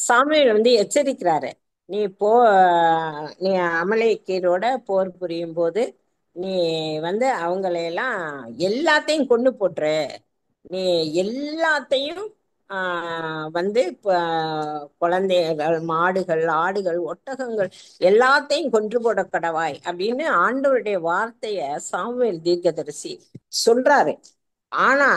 சாமுவேல் வந்து எச்சரிக்கிறாரு, நீ நீ அமலேக்கியரோட போர் புரியும் போது நீ வந்து அவங்களையெல்லாம் எல்லாத்தையும் கொண்டு போட்டுரு. நீ எல்லாத்தையும் வந்து குழந்தைகள், மாடுகள், ஆடுகள், ஒட்டகங்கள் எல்லாத்தையும் கொன்று போட கடவாய் அப்படின்னு ஆண்டவருடைய வார்த்தைய சாமுவேல் தீர்க்கதரிசி சொல்றாரு. ஆனா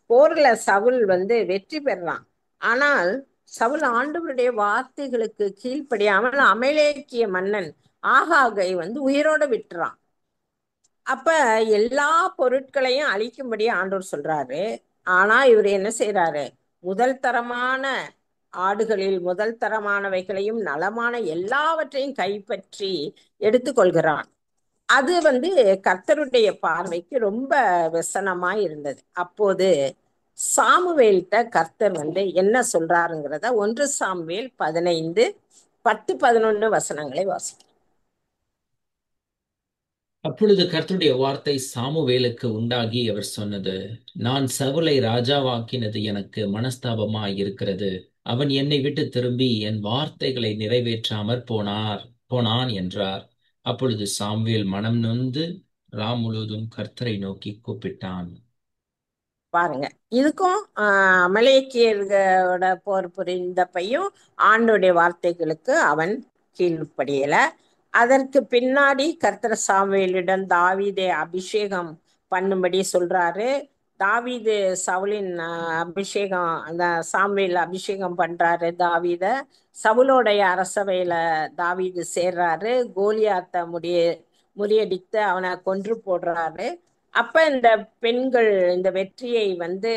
போர்ல சவுல் வந்து வெற்றி பெறான். ஆனால் சவுல் ஆண்டவருடைய வார்த்தைகளுக்கு கீழ்ப்படியாமல் அமலேக்கிய மன்னன் ஆகாகை வந்து உயிரோட விட்டுறான். அப்ப எல்லா பொருட்களையும் அழிக்கும்படி ஆண்டவர் சொல்றாரு. ஆனா இவர் என்ன செய்யறாரு? முதல் தரமான ஆடுகளில் முதல் தரமானவைகளையும் நலமான எல்லாவற்றையும் கைப்பற்றி எடுத்துக்கொள்கிறான். அது வந்து கர்த்தருடைய பார்வைக்கு ரொம்ப व्यसனமாய் இருந்தது. அப்போது சாமுவேல்கிட்ட கர்த்தர் வந்து என்ன சொல்றாருங்கிறத 1 சாமுவேல் 15 10-11 வசனங்களை வாசிக்கிறோம். அப்பொழுது கர்த்தருடைய வார்த்தை சாமுவேலுக்கு உண்டாகி அவர் சொன்னது, நான் சவுலை ராஜாவாக்கினது எனக்கு மனஸ்தாபமாய் இருக்கிறது. அவன் என்னை விட்டு திரும்பி என் வார்த்தைகளை நிறைவேற்றாமற் போனான் என்றார். அப்பொழுது சாமுவேல் மனம் நொந்து ராம் முழுவதும் கர்த்தரை நோக்கி கூப்பிட்டான். பாருங்க, இதுக்கும் அமலேக்கியரோட போர் புரிந்தப்பையும் ஆண்டோடைய வார்த்தைகளுக்கு அவன் கீழ்ப்படியல. அதற்கு பின்னாடி கர்த்தர் சாமுவேலிடம் தாவீதை அபிஷேகம் பண்ணும்படி சொல்றாரு. தாவீது சவுலின் அபிஷேகம், அந்த சாமுவேல் அபிஷேகம் பண்றாரு தாவீத. சவுலோடைய அரசவையில தாவீது சேர்றாரு. கோலியாத்த முறியடித்து அவனை கொன்று போடுறாரு. அப்ப இந்த பெண்கள் இந்த வெற்றியை வந்து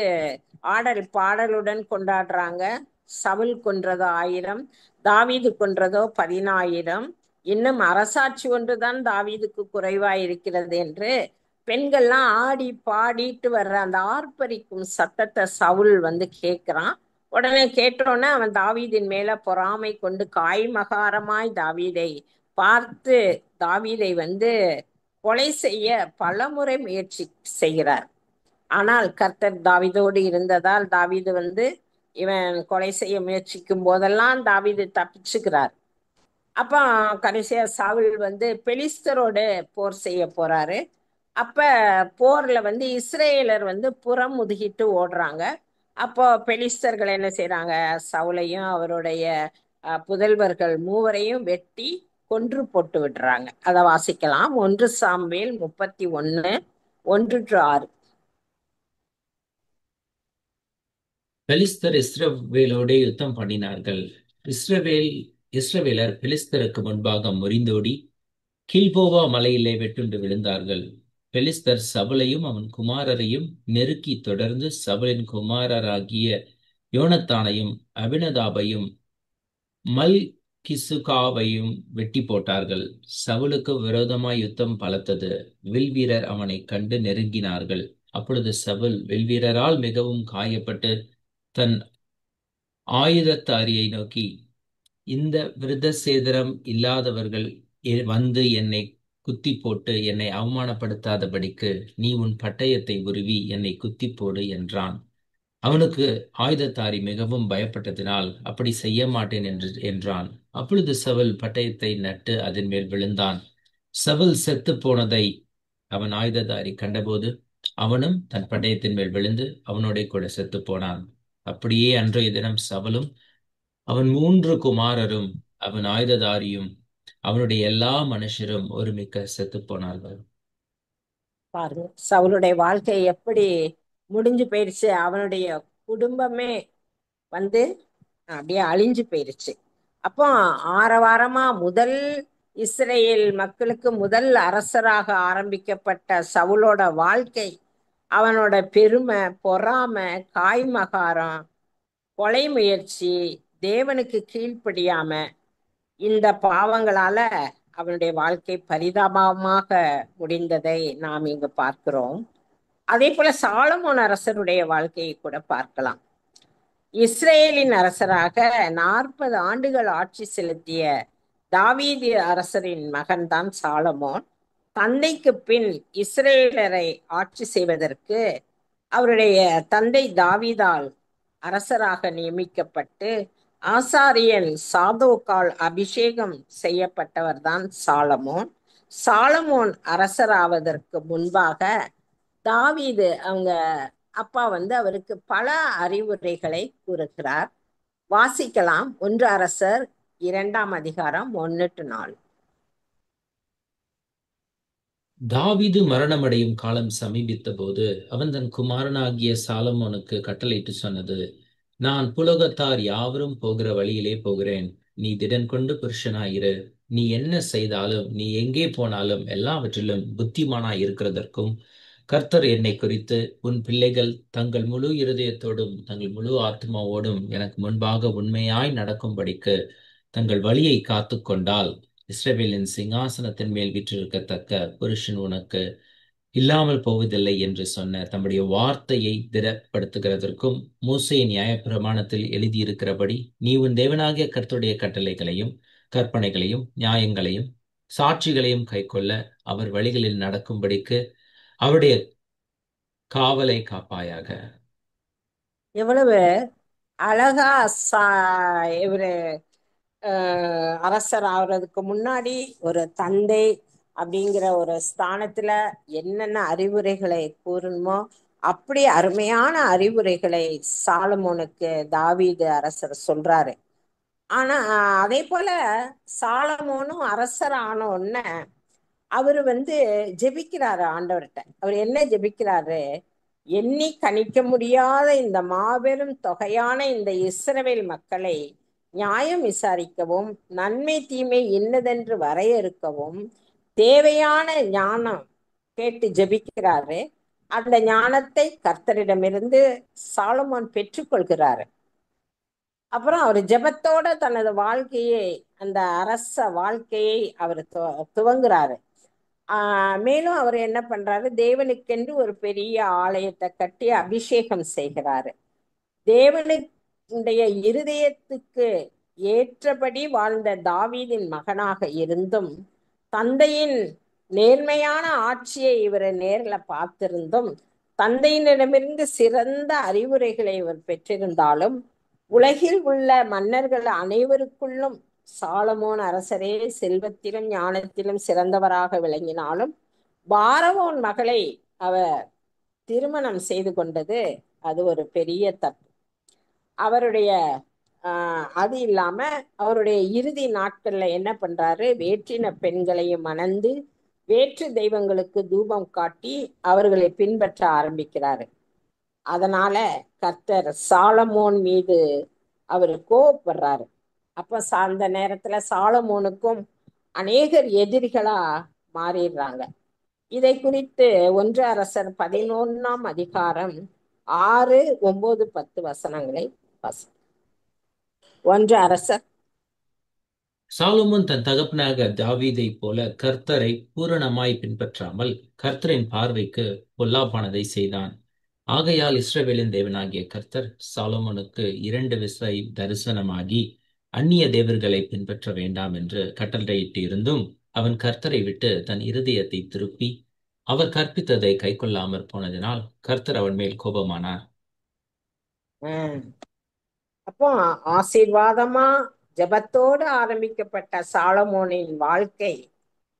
ஆடல் பாடலுடன் கொண்டாடுறாங்க. சவுல் கொன்றதோ 1000, தாவீது கொன்றதோ 10000. இன்னும் அரசாட்சி ஒன்றுதான் தாவீதுக்கு குறைவாய் இருக்கிறது என்று பெண்கள்லாம் ஆடி பாடிட்டு வர்ற அந்த ஆர்ப்பரிக்கும் சத்தத்தை சவுல் வந்து கேட்கிறான். உடனே கேட்டோன்னே அவன் தாவீதின் மேல பொறாமை கொண்டு காய்மகாரமாய் தாவீதை பார்த்து தாவீதை வந்து கொலை செய்ய பலமுறை முயற்சி செய்கிறார். ஆனால் கர்த்தர் தாவீதோடு இருந்ததால் தாவீது வந்து இவன் கொலை செய்ய முயற்சிக்கும் போதெல்லாம் தாவீது தப்பிச்சுக்கிறார். அப்ப கடைசியா சவுல் வந்து பெலிஸ்தரோடு போர் செய்ய போறாரு. அப்ப போர்ல வந்து இஸ்ரேலர் வந்து புறம் முதுகிட்டு ஓடுறாங்க. அப்போ பெலிஸ்தர்கள் என்ன செய்யறாங்க? சவுலையும் அவருடைய புதல்வர்கள் 3 வெட்டி கொன்று போட்டு விடுறாங்க. அதை வாசிக்கலாம். 1 சாமுவேல் 31 1-6. பெலிஸ்தர் இஸ்ரவேலோடே யுத்தம் பண்ணினார்கள். இஸ்ரவேலர் பெலிஸ்தருக்கு முன்பாக முறிந்தோடி கில்போவா மலையிலே வெட்டுண்டு விழுந்தார்கள். பெலிஸ்தர் சவுலையும் அவன் குமாரரையும் நெருக்கி தொடர்ந்து சவுலின் குமாரராகிய யோனத்தானையும் அபினதாபையும் மல்கிசுகாவையும் வெட்டி போட்டார்கள். சவுலுக்கு விரோதமாய் யுத்தம் பலத்தது. வில்வீரர் அவனை கண்டு நெருங்கினார்கள். அப்பொழுது சவுல் வில்வீரரால் மிகவும் காயப்பட்டு தன் ஆயுததாரியை நோக்கி, இந்த விருத்தசேதனம் இல்லாதவர்கள் வந்து என்னை குத்தி போட்டு என்னை அவமானப்படுத்தாதபடிக்கு நீ உன் பட்டயத்தை உருவி என்னை குத்தி போடு என்றான். அவனுக்கு ஆயுததாரி மிகவும் பயப்பட்டதினால் அப்படி செய்ய மாட்டேன் என்றான். அப்பொழுது சவுல் பட்டயத்தை நட்டு அதன் மேல் விழுந்தான். சவுல் செத்து போனதை அவன் ஆயுததாரி கண்டபோது அவனும் தன் பட்டயத்தின் மேல் விழுந்து அவனோட கூட செத்து போனான். அப்படியே அன்றைய தினம் சவுலும் அவன் 3 குமாரரும் அவன் ஆயுததாரியும் அவனுடைய எல்லா மனுஷரும் ஒருமிக்க செத்து போனார்கள். பாருங்க, சவுளுடைய வாழ்க்கை எப்படி முடிஞ்சு போயிடுச்சு. அவனுடைய குடும்பமே வந்து அப்படியே அழிஞ்சு போயிடுச்சு. அப்போ ஆரவாரமா முதல் இஸ்ரேல் மக்களுக்கு முதல் அரசராக ஆரம்பிக்கப்பட்ட சவுலோட வாழ்க்கை, அவனோட பெருமை, பொறாமை, காய்மகாரம், கொலை முயற்சி, தேவனுக்கு கீழ்ப்படியாம, இந்த பாவங்களால அவனுடைய வாழ்க்கை பரிதாபமாக முடிந்ததை நாம் இங்கு பார்க்கிறோம். அதே போல சாலமோன் அரசருடைய வாழ்க்கையை கூட பார்க்கலாம். இஸ்ரேலின் அரசராக 40 ஆண்டுகள் ஆட்சி செலுத்திய தாவீது அரசரின் மகன்தான் சாலமோன். தந்தைக்கு பின் இஸ்ரேலரை ஆட்சி செய்வதற்கு அவருடைய தந்தை தாவீதால் அரசராக நியமிக்கப்பட்டு ஆசாரியன் சாதோக்கால் அபிஷேகம் செய்யப்பட்டவர்தான் சாலமோன். சாலமோன் அரசராவதற்கு முன்பாக தாவீது அவங்க அப்பா அவருக்கு பல அறிவுரைகளை கூறுகிறார். வாசிக்கலாம். 1 அரசர் 2ஆம் அதிகாரம் 1-4. தாவீது மரணமடையும் காலம் சமீபித்த போது அவன் தன் குமாரனாகிய சாலமோனுக்கு கட்டளையிட்டு சொன்னது, நான் புலோகத்தார் யாவரும் போகிற வழியிலே போகிறேன். நீ திடன் கொண்டு புருஷனாயிரு. நீ என்ன செய்தாலும் நீ எங்கே போனாலும் எல்லாவற்றிலும் புத்திமானாய் இருக்கிறதற்கும் கர்த்தர் என்னை குறித்து உன் பிள்ளைகள் தங்கள் முழு இருதயத்தோடும் தங்கள் முழு ஆத்மாவோடும் எனக்கு முன்பாக உண்மையாய் நடக்கும்படிக்கு தங்கள் வழியை காத்து கொண்டால் இஸ்ரவேலின் சிங்காசனத்தின் மேல் வீற்றிருக்கத்தக்க புருஷன் உனக்கு இல்லாமல் போவதில்லை என்று சொன்ன தம்முடைய வார்த்தையை திடப்படுத்துகிறதற்கும் மோசே நியாயப்பிரமாணத்தில் எழுதியிருக்கிறபடி நீ உன் தேவனாகிய கர்த்தருடைய கட்டளைகளையும் கற்பனைகளையும் நியாயங்களையும் சாட்சிகளையும் கைக்கொள்ள அவர் வழிகளில் நடக்கும்படிக்கு அவருடைய காவலை காப்பாயாக. எவ்வளவு அழகா இவரு அரசர் ஆகுறதுக்கு முன்னாடி ஒரு தந்தை அப்படிங்கிற ஒரு ஸ்தானத்துல என்னென்ன அறிவுரைகளை கூறணுமோ அப்படி அருமையான அறிவுரைகளை சாலமோனுக்கு தாவீது அரசர் சொல்றாரு. ஆனா அதே போல சாலமோனும் அரசர் ஆன உடனே அவரு ஜெபிக்கிறாரு ஆண்டவர்கிட்ட. அவர் என்ன ஜெபிக்கிறாரு? எண்ணி கணிக்க முடியாத இந்த மாபெரும் தொகையான இந்த இஸ்ரவேல் மக்களை நியாயம் விசாரிக்கவும் நன்மை தீமை இன்னதென்று வரையறுக்கவும் தேவையான ஞானம் கேட்டு ஜெபிக்கிறாரு. அந்த ஞானத்தை கர்த்தரிடமிருந்து சாலமோன் பெற்றுக்கொள்கிறாரு. அப்புறம் அவர் ஜெபத்தோட தனது வாழ்க்கையை, அந்த அரச வாழ்க்கையை அவர் துவங்குறாரு. மேலும் அவர் என்ன பண்றாரு? தேவனுக்கென்று ஒரு பெரிய ஆலயத்தை கட்டி அபிஷேகம் செய்கிறாரு. தேவனுடைய இருதயத்துக்கு ஏற்றபடி வாழ்ந்த தாவீதின் மகனாக இருந்தும் தந்தையின் நேர்மையான ஆட்சியை இவர் நேரில் பார்த்திருந்தும் தந்தையினிடமிருந்து சிறந்த அறிவுரைகளை இவர் பெற்றிருந்தாலும் உலகில் உள்ள மன்னர்கள் அனைவருக்குள்ளும் சாலமோன் அரசரே செல்வத்திலும் ஞானத்திலும் சிறந்தவராக விளங்கினாலும் பாரவோன் மகளை அவர் திருமணம் செய்து கொண்டது அது ஒரு பெரிய தப்பு. அவருடைய அது இல்லாம அவருடைய இறுதி நாட்கள்ல என்ன பண்றாரு? வேற்றின பெண்களையும் மணந்து வேற்று தெய்வங்களுக்கு தூபம் காட்டி அவர்களை பின்பற்ற ஆரம்பிக்கிறாரு. அதனால கர்த்தர் சாலமோன் மீது அவர் கோபப்படுறாரு. அப்ப அந்த நேரத்துல சாலமோனுக்கும் அநேகர் எதிரிகளா மாறிடுறாங்க. இதை குறித்து 1 அரசர் 11ஆம் அதிகாரம் 6, 9, 10 வசனங்களை 1 அரசர். சாலமோன் தன் தகப்பனாக தாவீதை போல கர்த்தரை பூரணமாய் பின்பற்றாமல் கர்த்தரின் பார்வைக்கு பொல்லாப்பானதை செய்தான். ஆகையால் இஸ்ரவேலின் தேவனாகிய கர்த்தர் சாலொமோனுக்கு 2 விசை தரிசனமாகி அந்நிய தேவர்களை பின்பற்ற வேண்டாம் என்று கட்டளையிட்டு இருந்தும் அவன் கர்த்தரை விட்டு தன் இருதயத்தை திருப்பி அவர் கற்பித்ததை கைக்கொள்ளாமற் போனதினால் கர்த்தர் அவன் மேல் கோபமானார். ஆஹ் அப்போ ஆசீர்வாதமா ஜெபத்தோடு ஆரம்பிக்கப்பட்ட சாலமோனின் வாழ்க்கை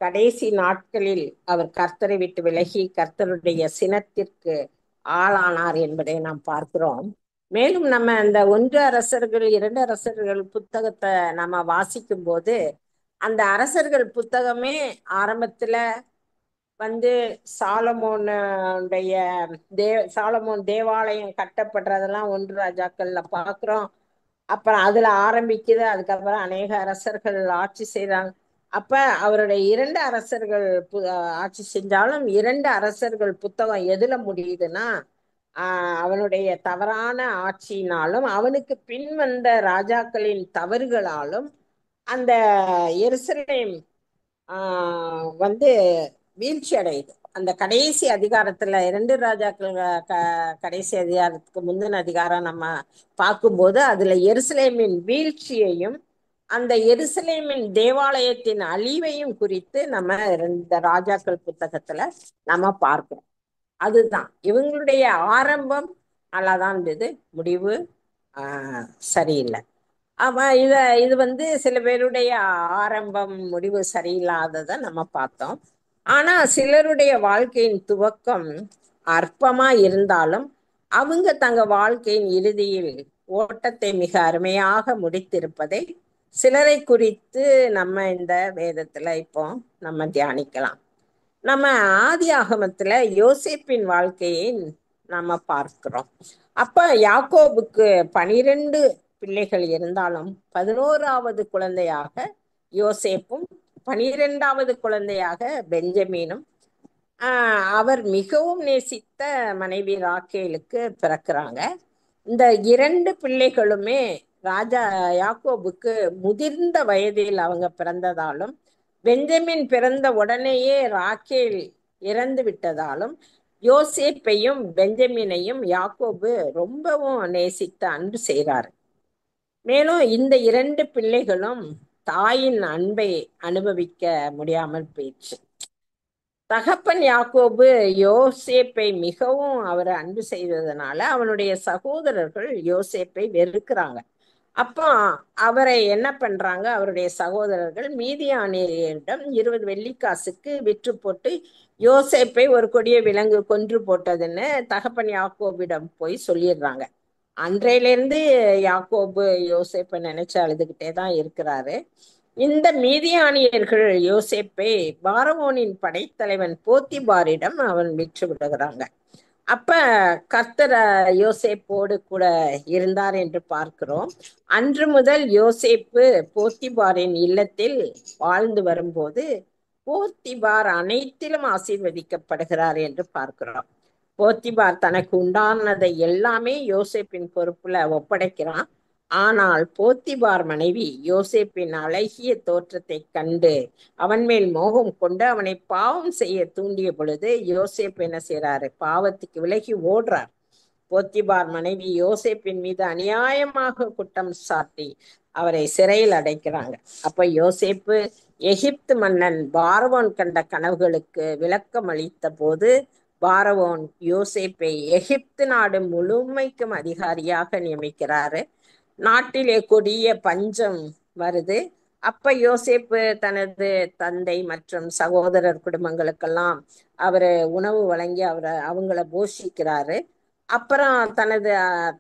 கடைசி நாட்களில் அவர் கர்த்தரை விட்டு விலகி கர்த்தருடைய சினத்திற்கு ஆளானார் என்பதை நாம் பார்க்கிறோம். மேலும் நம்ம இந்த 1 அரசர்கள் 2 அரசர்கள் புத்தகத்தை நம்ம வாசிக்கும் போது அந்த அரசர்கள் புத்தகமே ஆரம்பத்துல வந்து சாலமோனுடைய சாலமோன் தேவாலயம் கட்டப்படுறதெல்லாம் 1 ராஜாக்கள்ல பார்க்கிறோம். அப்புறம் அதுல ஆரம்பிக்குது. அதுக்கப்புறம் அநேக அரசர்கள் ஆட்சி செய்றாங்க. அப்ப அவருடைய 2 அரசர்கள் ஆட்சி செஞ்சாலும் 2 அரசர்கள் புத்தகம் எதுல முடியுதுன்னா அவனுடைய தவறான ஆட்சியினாலும் அவனுக்கு பின் வந்த ராஜாக்களின் தவறுகளாலும் அந்த எருசலேம் வந்து வீழ்ச்சி அடையுது. அந்த கடைசி அதிகாரத்துல 2 ராஜாக்கள் கடைசி அதிகாரத்துக்கு முந்தின அதிகாரம் நம்ம பார்க்கும்போது அதுல எருசலேமின் வீழ்ச்சியையும் அந்த எருசலேமின் தேவாலயத்தின் அழிவையும் குறித்து நம்ம 2 ராஜாக்கள் புத்தகத்துல நம்ம பார்க்கிறோம். அதுதான் இவங்களுடைய ஆரம்பம் நல்லாதான் இருந்தது, முடிவு சரியில்லை. இது வந்து சில பேருடைய ஆரம்பம் முடிவு சரியில்லாததை நம்ம பார்த்தோம். ஆனா சிலருடைய வாழ்க்கையின் துவக்கம் அற்பமா இருந்தாலும் அவங்க தங்க வாழ்க்கையின் இறுதியில் ஓட்டத்தை மிக அருமையாக முடித்திருப்பதை சிலரை குறித்து நம்ம இந்த வேதத்துல இப்போ நம்ம தியானிக்கலாம். நம்ம ஆதி ஆகமத்துல யோசேப்பின் வாழ்க்கையை நம்ம பார்க்கிறோம். அப்ப யாக்கோபுக்கு 12 பிள்ளைகள் இருந்தாலும் 11வது குழந்தையாக யோசேப்பும் 12வது குழந்தையாக பெஞ்சமீனும் அவர் மிகவும் நேசித்த மனைவி ராக்கேலுக்கு பிறக்கிறாங்க. இந்த 2 பிள்ளைகளுமே ராஜா யாக்கோபுக்கு முதிர்ந்த வயதில் அவங்க பிறந்ததாலும் பெஞ்சமின் பிறந்த உடனேயே ராக்கேல் இறந்து விட்டதாலும் யோசேப்பையும் பெஞ்சமினையும் யாக்கோபு ரொம்பவும் நேசித்து அன்பு செய்கிறார். மேலும் இந்த 2 பிள்ளைகளும் தாயின் அன்பை அனுபவிக்க முடியாமல் போயிடுச்சு. தகப்பன் யாக்கோபு யோசேப்பை மிகவும் அவரை அன்பு செய்ததுனால அவனுடைய சகோதரர்கள் யோசேப்பை வெறுக்கிறாங்க. அப்போ அவரை என்ன பண்றாங்க, அவருடைய சகோதரர்கள் மீதியானியரிடம் 20 வெள்ளிக்காசுக்கு விற்று போட்டு யோசேப்பை ஒரு கொடிய விலங்கு கொன்று போட்டதுன்னு தகப்பன் யாக்கோபிடம் போய் சொல்லிடுறாங்க. அன்றையிலிருந்து யாக்கோபு யோசேப்பை நினைச்சு அழுதுகிட்டே தான் இருக்கிறாரு. இந்த மீதியானியர்கள் யோசேப்பை பார்வோனின் படைத்தலைவன் போத்திபாரிடம் அவன் விற்று விடுகிறாங்க. அப்ப கர்த்தர் யோசேப்போடு கூட இருந்தார் என்று பார்க்கிறோம். அன்று முதல் யோசேப்பு போத்திபாரின் இல்லத்தில் வாழ்ந்து வரும்போது போத்திபார் அனைத்திலும் ஆசீர்வதிக்கப்படுகிறார் என்று பார்க்கிறோம். போத்திபார் தனக்கு உண்டானதை எல்லாமே யோசேப்பின் பொறுப்புல ஒப்படைக்கிறான். ஆனால் போத்திபார் மனைவி யோசேப்பின் அழகிய தோற்றத்தை கண்டு அவன் மேல் மோகம் கொண்டு அவனை பாவம் செய்ய தூண்டிய பொழுது யோசேப் என்ன செய்யறாரு, பாவத்துக்கு விலகி ஓடுறார். போத்திபார் மனைவி யோசேப்பின் மீது அநியாயமாக குற்றம் சாட்டி அவரை சிறையில் அடைக்கிறாங்க. அப்ப யோசேப்பு எகிப்து மன்னன் பார்வோன் கண்ட கனவுகளுக்கு விளக்கம் அளித்த போது பார்வோன் யோசேப்பை எகிப்து நாடு முழுமைக்கும் அதிகாரியாக நியமிக்கிறாரு. நாட்டிலே கொடிய பஞ்சம் வருது. அப்ப யோசேப்பு தனது தந்தை மற்றும் சகோதரர் குடும்பங்களுக்கெல்லாம் அவரு உணவு வழங்கி அவங்கள போஷிக்கிறாரு. அப்புறம் தனது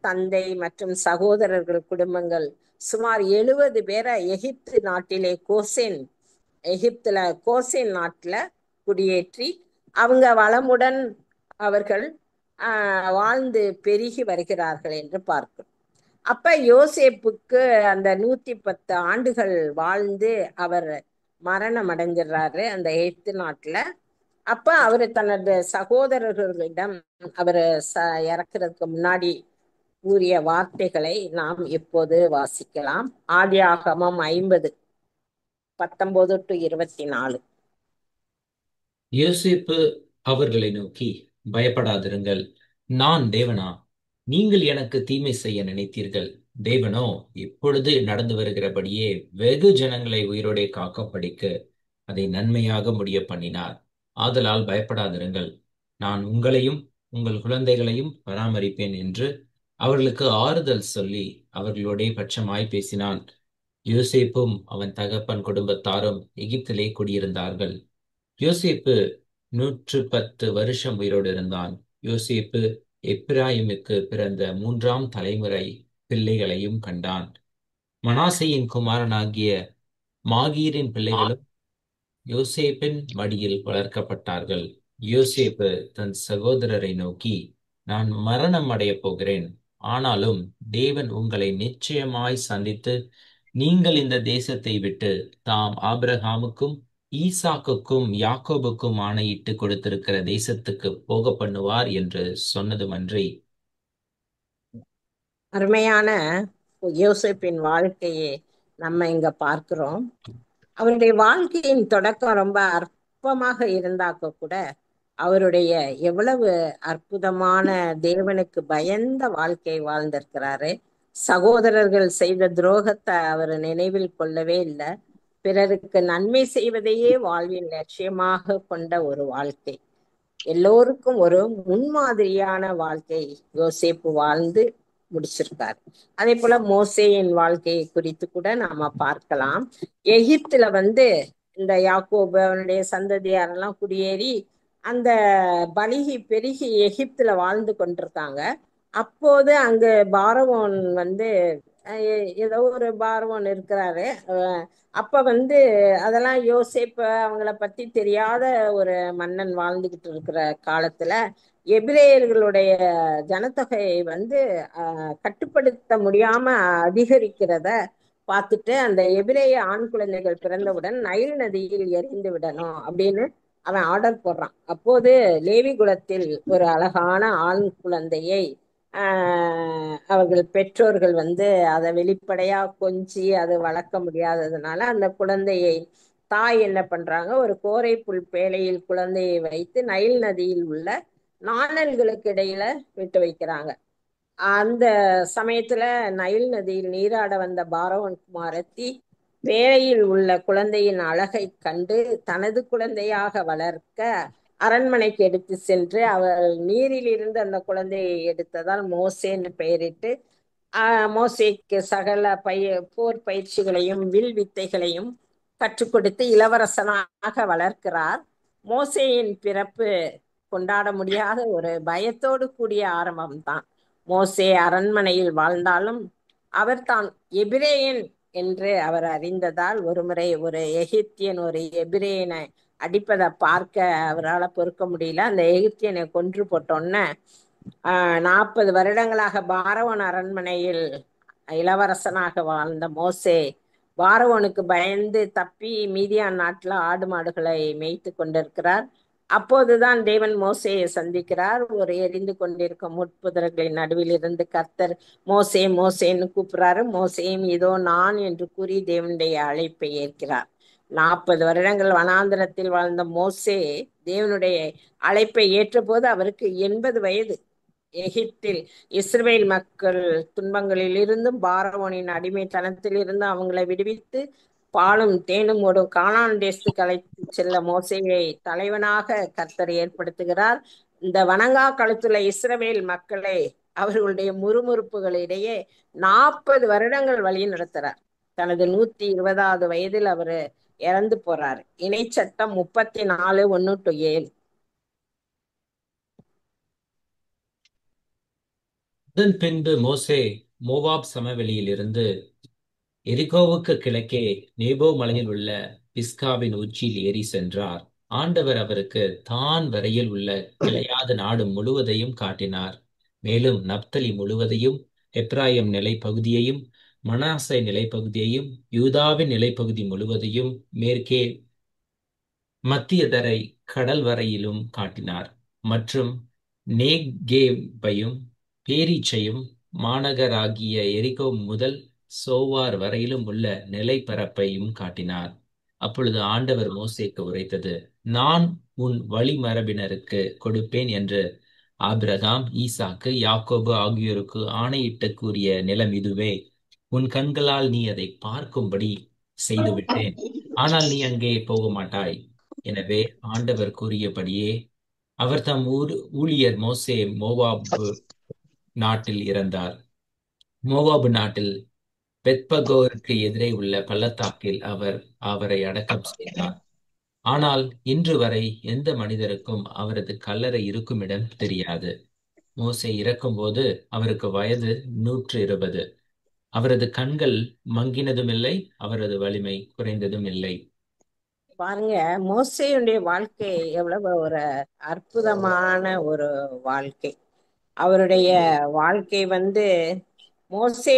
தந்தை மற்றும் சகோதரர்கள் குடும்பங்கள் சுமார் 70 பேரை எகிப்து நாட்டிலே எகிப்துல கோசேன் நாட்டுல குடியேற்றி அவங்க வளமுடன் அவர்கள் வாழ்ந்து பெருகி வருகிறார்கள் என்று பார்க்கிறோம். அப்ப யோசேப்புக்கு அந்த 110 ஆண்டுகள் வாழ்ந்து அவர் மரணம் அடைஞ்சிடறாரு அந்த எகிப்து நாட்டுல. அப்ப அவரு தனது சகோதரர்களிடம் அவர் இறக்குறதுக்கு முன்னாடி கூறிய வார்த்தைகளை நாம் இப்போது வாசிக்கலாம். ஆதியாகமம் 50:19-24. யோசேப்பு அவர்களை நோக்கி, பயப்படாதிருங்கள், நான் தேவனா? நீங்கள் எனக்கு தீமை செய்ய நினைத்தீர்கள். தேவனோ இப்பொழுது நடந்து வருகிறபடியே வெகு ஜனங்களை உயிரோடே காக்கும்படிக்கு அதை நன்மையாக முடிய பண்ணினார். ஆதலால் பயப்படாதிருங்கள், நான் உங்களையும் உங்கள் குழந்தைகளையும் பராமரிப்பேன் என்று அவர்களுக்கு ஆறுதல் சொல்லி அவர்களோடே பட்சமாய் பேசினான். யோசேப்பும் அவன் தகப்பன் குடும்பத்தாரும் எகிப்திலே குடியிருந்தார்கள். யோசேப்பு 110 வருஷம் உயிரோடு இருந்தான். யோசேப்பு எப்பிராயிமுக்கு பிறந்த 3ஆம் தலைமுறை பிள்ளைகளையும் கண்டான். மனாசேயின் குமாரனாகிய மாகீரின் பிள்ளைகளும் யோசேப்பின் மடியில் வளர்க்கப்பட்டார்கள். யோசேப்பு தன் சகோதரரை நோக்கி, நான் மரணம் அடையப் போகிறேன். ஆனாலும் தேவன் உங்களை நிச்சயமாய் சந்தித்து, நீங்கள் இந்த தேசத்தை விட்டு தாம் ஆபிரகாமுக்கும் ஈசாக்குக்கும் யாக்கோபுக்கும் ஆணையிட்டு கொடுத்திருக்கிற தேசத்துக்கு போக பண்ணுவார் என்று சொன்னதுமன்றி. அருமையான யோசேப்பின் வாழ்க்கையை நம்ம இங்க பார்க்கிறோம். அவருடைய வாழ்க்கையின் தொடக்கம் ரொம்ப அற்பமாக இருந்தாக்க கூட அவருடைய எவ்வளவு அற்புதமான தேவனுக்கு பயந்த வாழ்க்கை வாழ்ந்திருக்கிறாரு. சகோதரர்கள் செய்த துரோகத்தை அவர் நினைவில் கொள்ளவே இல்லை. பிறருக்கு நன்மை செய்வதையே வாழ்வின் லட்சியமாக கொண்ட ஒரு வாழ்க்கை. எல்லோருக்கும் ஒரு முன்மாதிரியான வாழ்க்கை யோசேப்பு வாழ்ந்து முடிச்சிருக்காரு. அதே போல மோசேயின் வாழ்க்கையை குறித்து கூட நாம பார்க்கலாம். எகிப்துல இந்த யாக்கோபு அவனுடைய சந்ததியாரெல்லாம் குடியேறி அந்த பலிகி பெருகி எகிப்துல வாழ்ந்து கொண்டிருக்காங்க. அப்போது அங்கு பார்வோன் ஏதோ ஒரு பார்வோன் இருக்கிறாரு. அப்ப அதெல்லாம் யோசேப்பு அவங்கள பத்தி தெரியாத ஒரு மன்னன் வாழ்ந்துகிட்டு இருக்கிற காலத்துல எபிரேயர்களுடைய ஜனத்தொகையை கட்டுப்படுத்த முடியாம அதிகரிக்கிறத பார்த்துட்டு அந்த எபிரேய ஆண் குழந்தைகள் பிறந்தவுடன் நைல் நதியில் எறிந்து விடணும் அப்படின்னு அவன் ஆர்டர் போடுறான். அப்போது லேவி குலத்தில் ஒரு அழகான ஆண் குழந்தையை அவர்கள் பெற்றோர்கள் அதை வெளிப்படையா கொஞ்சி அதை வளர்க்க முடியாததுனால அந்த குழந்தையை தாய் என்ன பண்றாங்க, ஒரு கோரை புல் பேழையில் குழந்தையை வைத்து நைல் நதியில் உள்ள நாணல்களுக்கு இடையில விட்டு வைக்கிறாங்க. அந்த சமயத்துல நைல் நதியில் நீராட வந்த பார்வோன் குமாரத்தி பேழையில் உள்ள குழந்தையின் அழகை கண்டு தனது குழந்தையாக வளர்க்க அரண்மனைக்கு எடுத்து சென்று அவர் நீரில் இருந்து அந்த குழந்தையை எடுத்ததால் மோசேன்னு பெயரிட்டு மோசேக்கு சகல போர் பயிற்சிகளையும் வில் வித்தைகளையும் கற்றுக் கொடுத்து இளவரசனாக வளர்க்கிறார். மோசேயின் பிறப்பு கொண்டாட முடியாத ஒரு பயத்தோடு கூடிய ஆரம்பம்தான். மோசே அரண்மனையில் வாழ்ந்தாலும் அவர் தான் எபிரேயன் என்று அவர் அறிந்ததால் ஒருமுறை ஒரு எகிப்தியன் ஒரு எபிரேயனை அடிப்பதை பார்க்க அவரால் பொறுக்க முடியல. அந்த எகிப்தியனை கொன்று போட்டோன்னே 40 வருடங்களாக பார்வோன் அரண்மனையில் இளவரசனாக வாழ்ந்த மோசே பார்வோனுக்கு பயந்து தப்பி மீதியான் நாட்டுல ஆடு மாடுகளை மேய்த்து கொண்டிருக்கிறார். அப்போதுதான் தேவன் மோசேயை சந்திக்கிறார். ஒரு எரிந்து கொண்டிருக்கும் முட்புதர்களின் நடுவில் இருந்து கர்த்தர் மோசே மோசேன்னு கூப்பிடுறாரு. மோசேயும் இதோ நான் என்று கூறி தேவனுடைய அழைப்பை ஏற்கிறார். 40 வருடங்கள் வனாந்திரத்தில் வாழ்ந்த மோசே தேவனுடைய அழைப்பை ஏற்ற போது அவருக்கு 80 வயது. எகிப்தில் இஸ்ரவேல் மக்கள் துன்பங்களில் இருந்தும் பார்வோனின் அடிமைத்தனத்தில் இருந்து அவங்களை விடுவித்து பாலும் தேனும் ஓடும் கானான் தேசத்துக்கு அழைத்து செல்ல மோசேயை தலைவனாக கர்த்தர் ஏற்படுத்துகிறார். இந்த வணங்கா கழுத்துள்ள இஸ்ரவேல் மக்களை அவர்களுடைய முறுமுறுப்புகளிடையே 40 வருடங்கள் வழி நடத்துறார். தனது 120வது வயதில் அவரு இறந்து போறாரு. இணைச்சட்டம் 34:1-7. அதன் பின்பு மோசே மோவாப் சமவெளியிலிருந்து எரிகோவுக்கு கிழக்கே நேபோ மலையில் உள்ள பிஸ்காவின் உச்சியில் ஏறி சென்றார். ஆண்டவர் அவருக்கு தான் வரையில் உள்ள கிளையாத நாடு முழுவதையும் காட்டினார். மேலும் நப்தலி முழுவதையும், எப்ராயிம் நிலைப்பகுதியையும், மனாசே நிலைப்பகுதியையும், யூதாவின் நிலைப்பகுதி முழுவதையும், மேற்கே மத்தியதரை கடல் வரையிலும் காட்டினார். மற்றும் நேகேபையும் பேரீச்சையும் மாநகராகிய எரிகோ முதல் சோவார் வரையிலும் உள்ள நிலைப்பரப்பையும் காட்டினார். அப்பொழுது ஆண்டவர் மோசேக்கு உரைத்தது, நான் உன் வழிமரபினருக்கு கொடுப்பேன் என்று ஆபிரகாம், ஈசாக்கு, யாக்கோபு ஆகியோருக்கு ஆணையிட்டு கூறிய நிலம் இதுவே. உன் கண்களால் நீ அதை பார்க்கும்படி செய்துவிட்டேன். ஆனால் நீ அங்கே போக மாட்டாய். எனவே ஆண்டவர் கூறியபடியே அவர் தம் ஊழியர் மோசே மோவாபு நாட்டில் இறந்தார். மோவாபு நாட்டில் பெத்பகோருக்கு எதிரே உள்ள பள்ளத்தாக்கில் அவரை அடக்கம் செய்தார். ஆனால் இன்று வரை எந்த மனிதருக்கும் அவரது கல்லறை இருக்கும் இடம் தெரியாது. மோசே இறக்கும்போது அவருக்கு வயது 120. அவரது கண்கள் மங்கினதும் இல்லை, அவரது வலிமை குறைந்ததும் இல்லை. பாருங்க, மோசேயுடைய வாழ்க்கை எவ்வளவு ஒரு அற்புதமான ஒரு வாழ்க்கை. அவருடைய வாழ்க்கை மோசே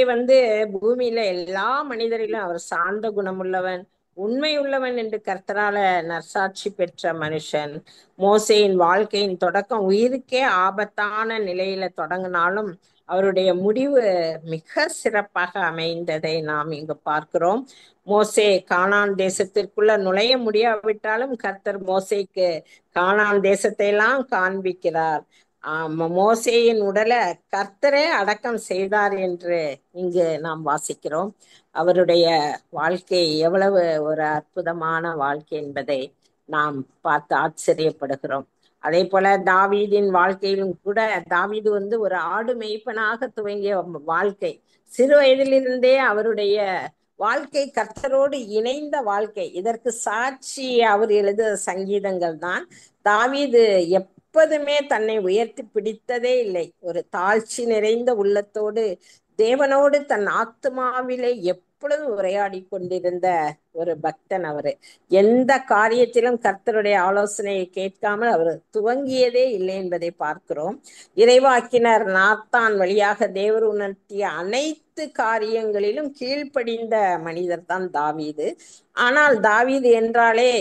பூமியில எல்லா மனிதரிலும் அவர் சாந்த குணமுள்ளவன், உண்மை உள்ளவன் என்று கர்த்தரால நற்சாட்சி பெற்ற மனுஷன். மோசேயின் வாழ்க்கையின் தொடக்கம் உயிருக்கே ஆபத்தான நிலையில தொடங்கினாலும் அவருடைய முடிவு மிக சிறப்பாக அமைந்ததை நாம் இங்கு பார்க்கிறோம். மோசே கானான் தேசத்திற்குள்ள நுழைய முடியாவிட்டாலும் கர்த்தர் மோசேக்கு கானான் தேசத்தை எல்லாம் காண்பிக்கிறார். மோசேயின் உடலை கர்த்தரே அடக்கம் செய்தார் என்று இங்கு நாம் வாசிக்கிறோம். அவருடைய வாழ்க்கை எவ்வளவு ஒரு அற்புதமான வாழ்க்கை என்பதை நாம் பார்த்து ஆச்சரியப்படுகிறோம். அதே போல தாவீதின் வாழ்க்கையிலும் கூட தாவீது ஒரு ஆடு மேய்ப்பனாக துவங்கிய வாழ்க்கை. சிறு வயதிலிருந்தே அவருடைய வாழ்க்கை கர்த்தரோடு இணைந்த வாழ்க்கை. இதற்கு சாட்சி அவர் எழுதிய சங்கீதங்கள் தான். தாவீது எப்போதுமே தன்னை உயர்த்தி பிடித்ததே இல்லை. ஒரு தாழ்ச்சி நிறைந்த உள்ளத்தோடு தேவனோடு தன் ஆத்மாவிலே எப்பொழுது உரையாடி கொண்டிருந்த ஒரு பக்தன் அவரு. எந்த காரியத்திலும் கர்த்தருடைய ஆலோசனையை கேட்காமல் அவர் துவங்கியதே இல்லை என்பதை பார்க்கிறோம். இறைவாக்கினர் நாத்தான் வழியாக தேவர் உணர்த்திய அனைத்து காரியங்களிலும் கீழ்ப்படிந்த மனிதர் தான் தாவீது. ஆனால் தாவீது என்றாலே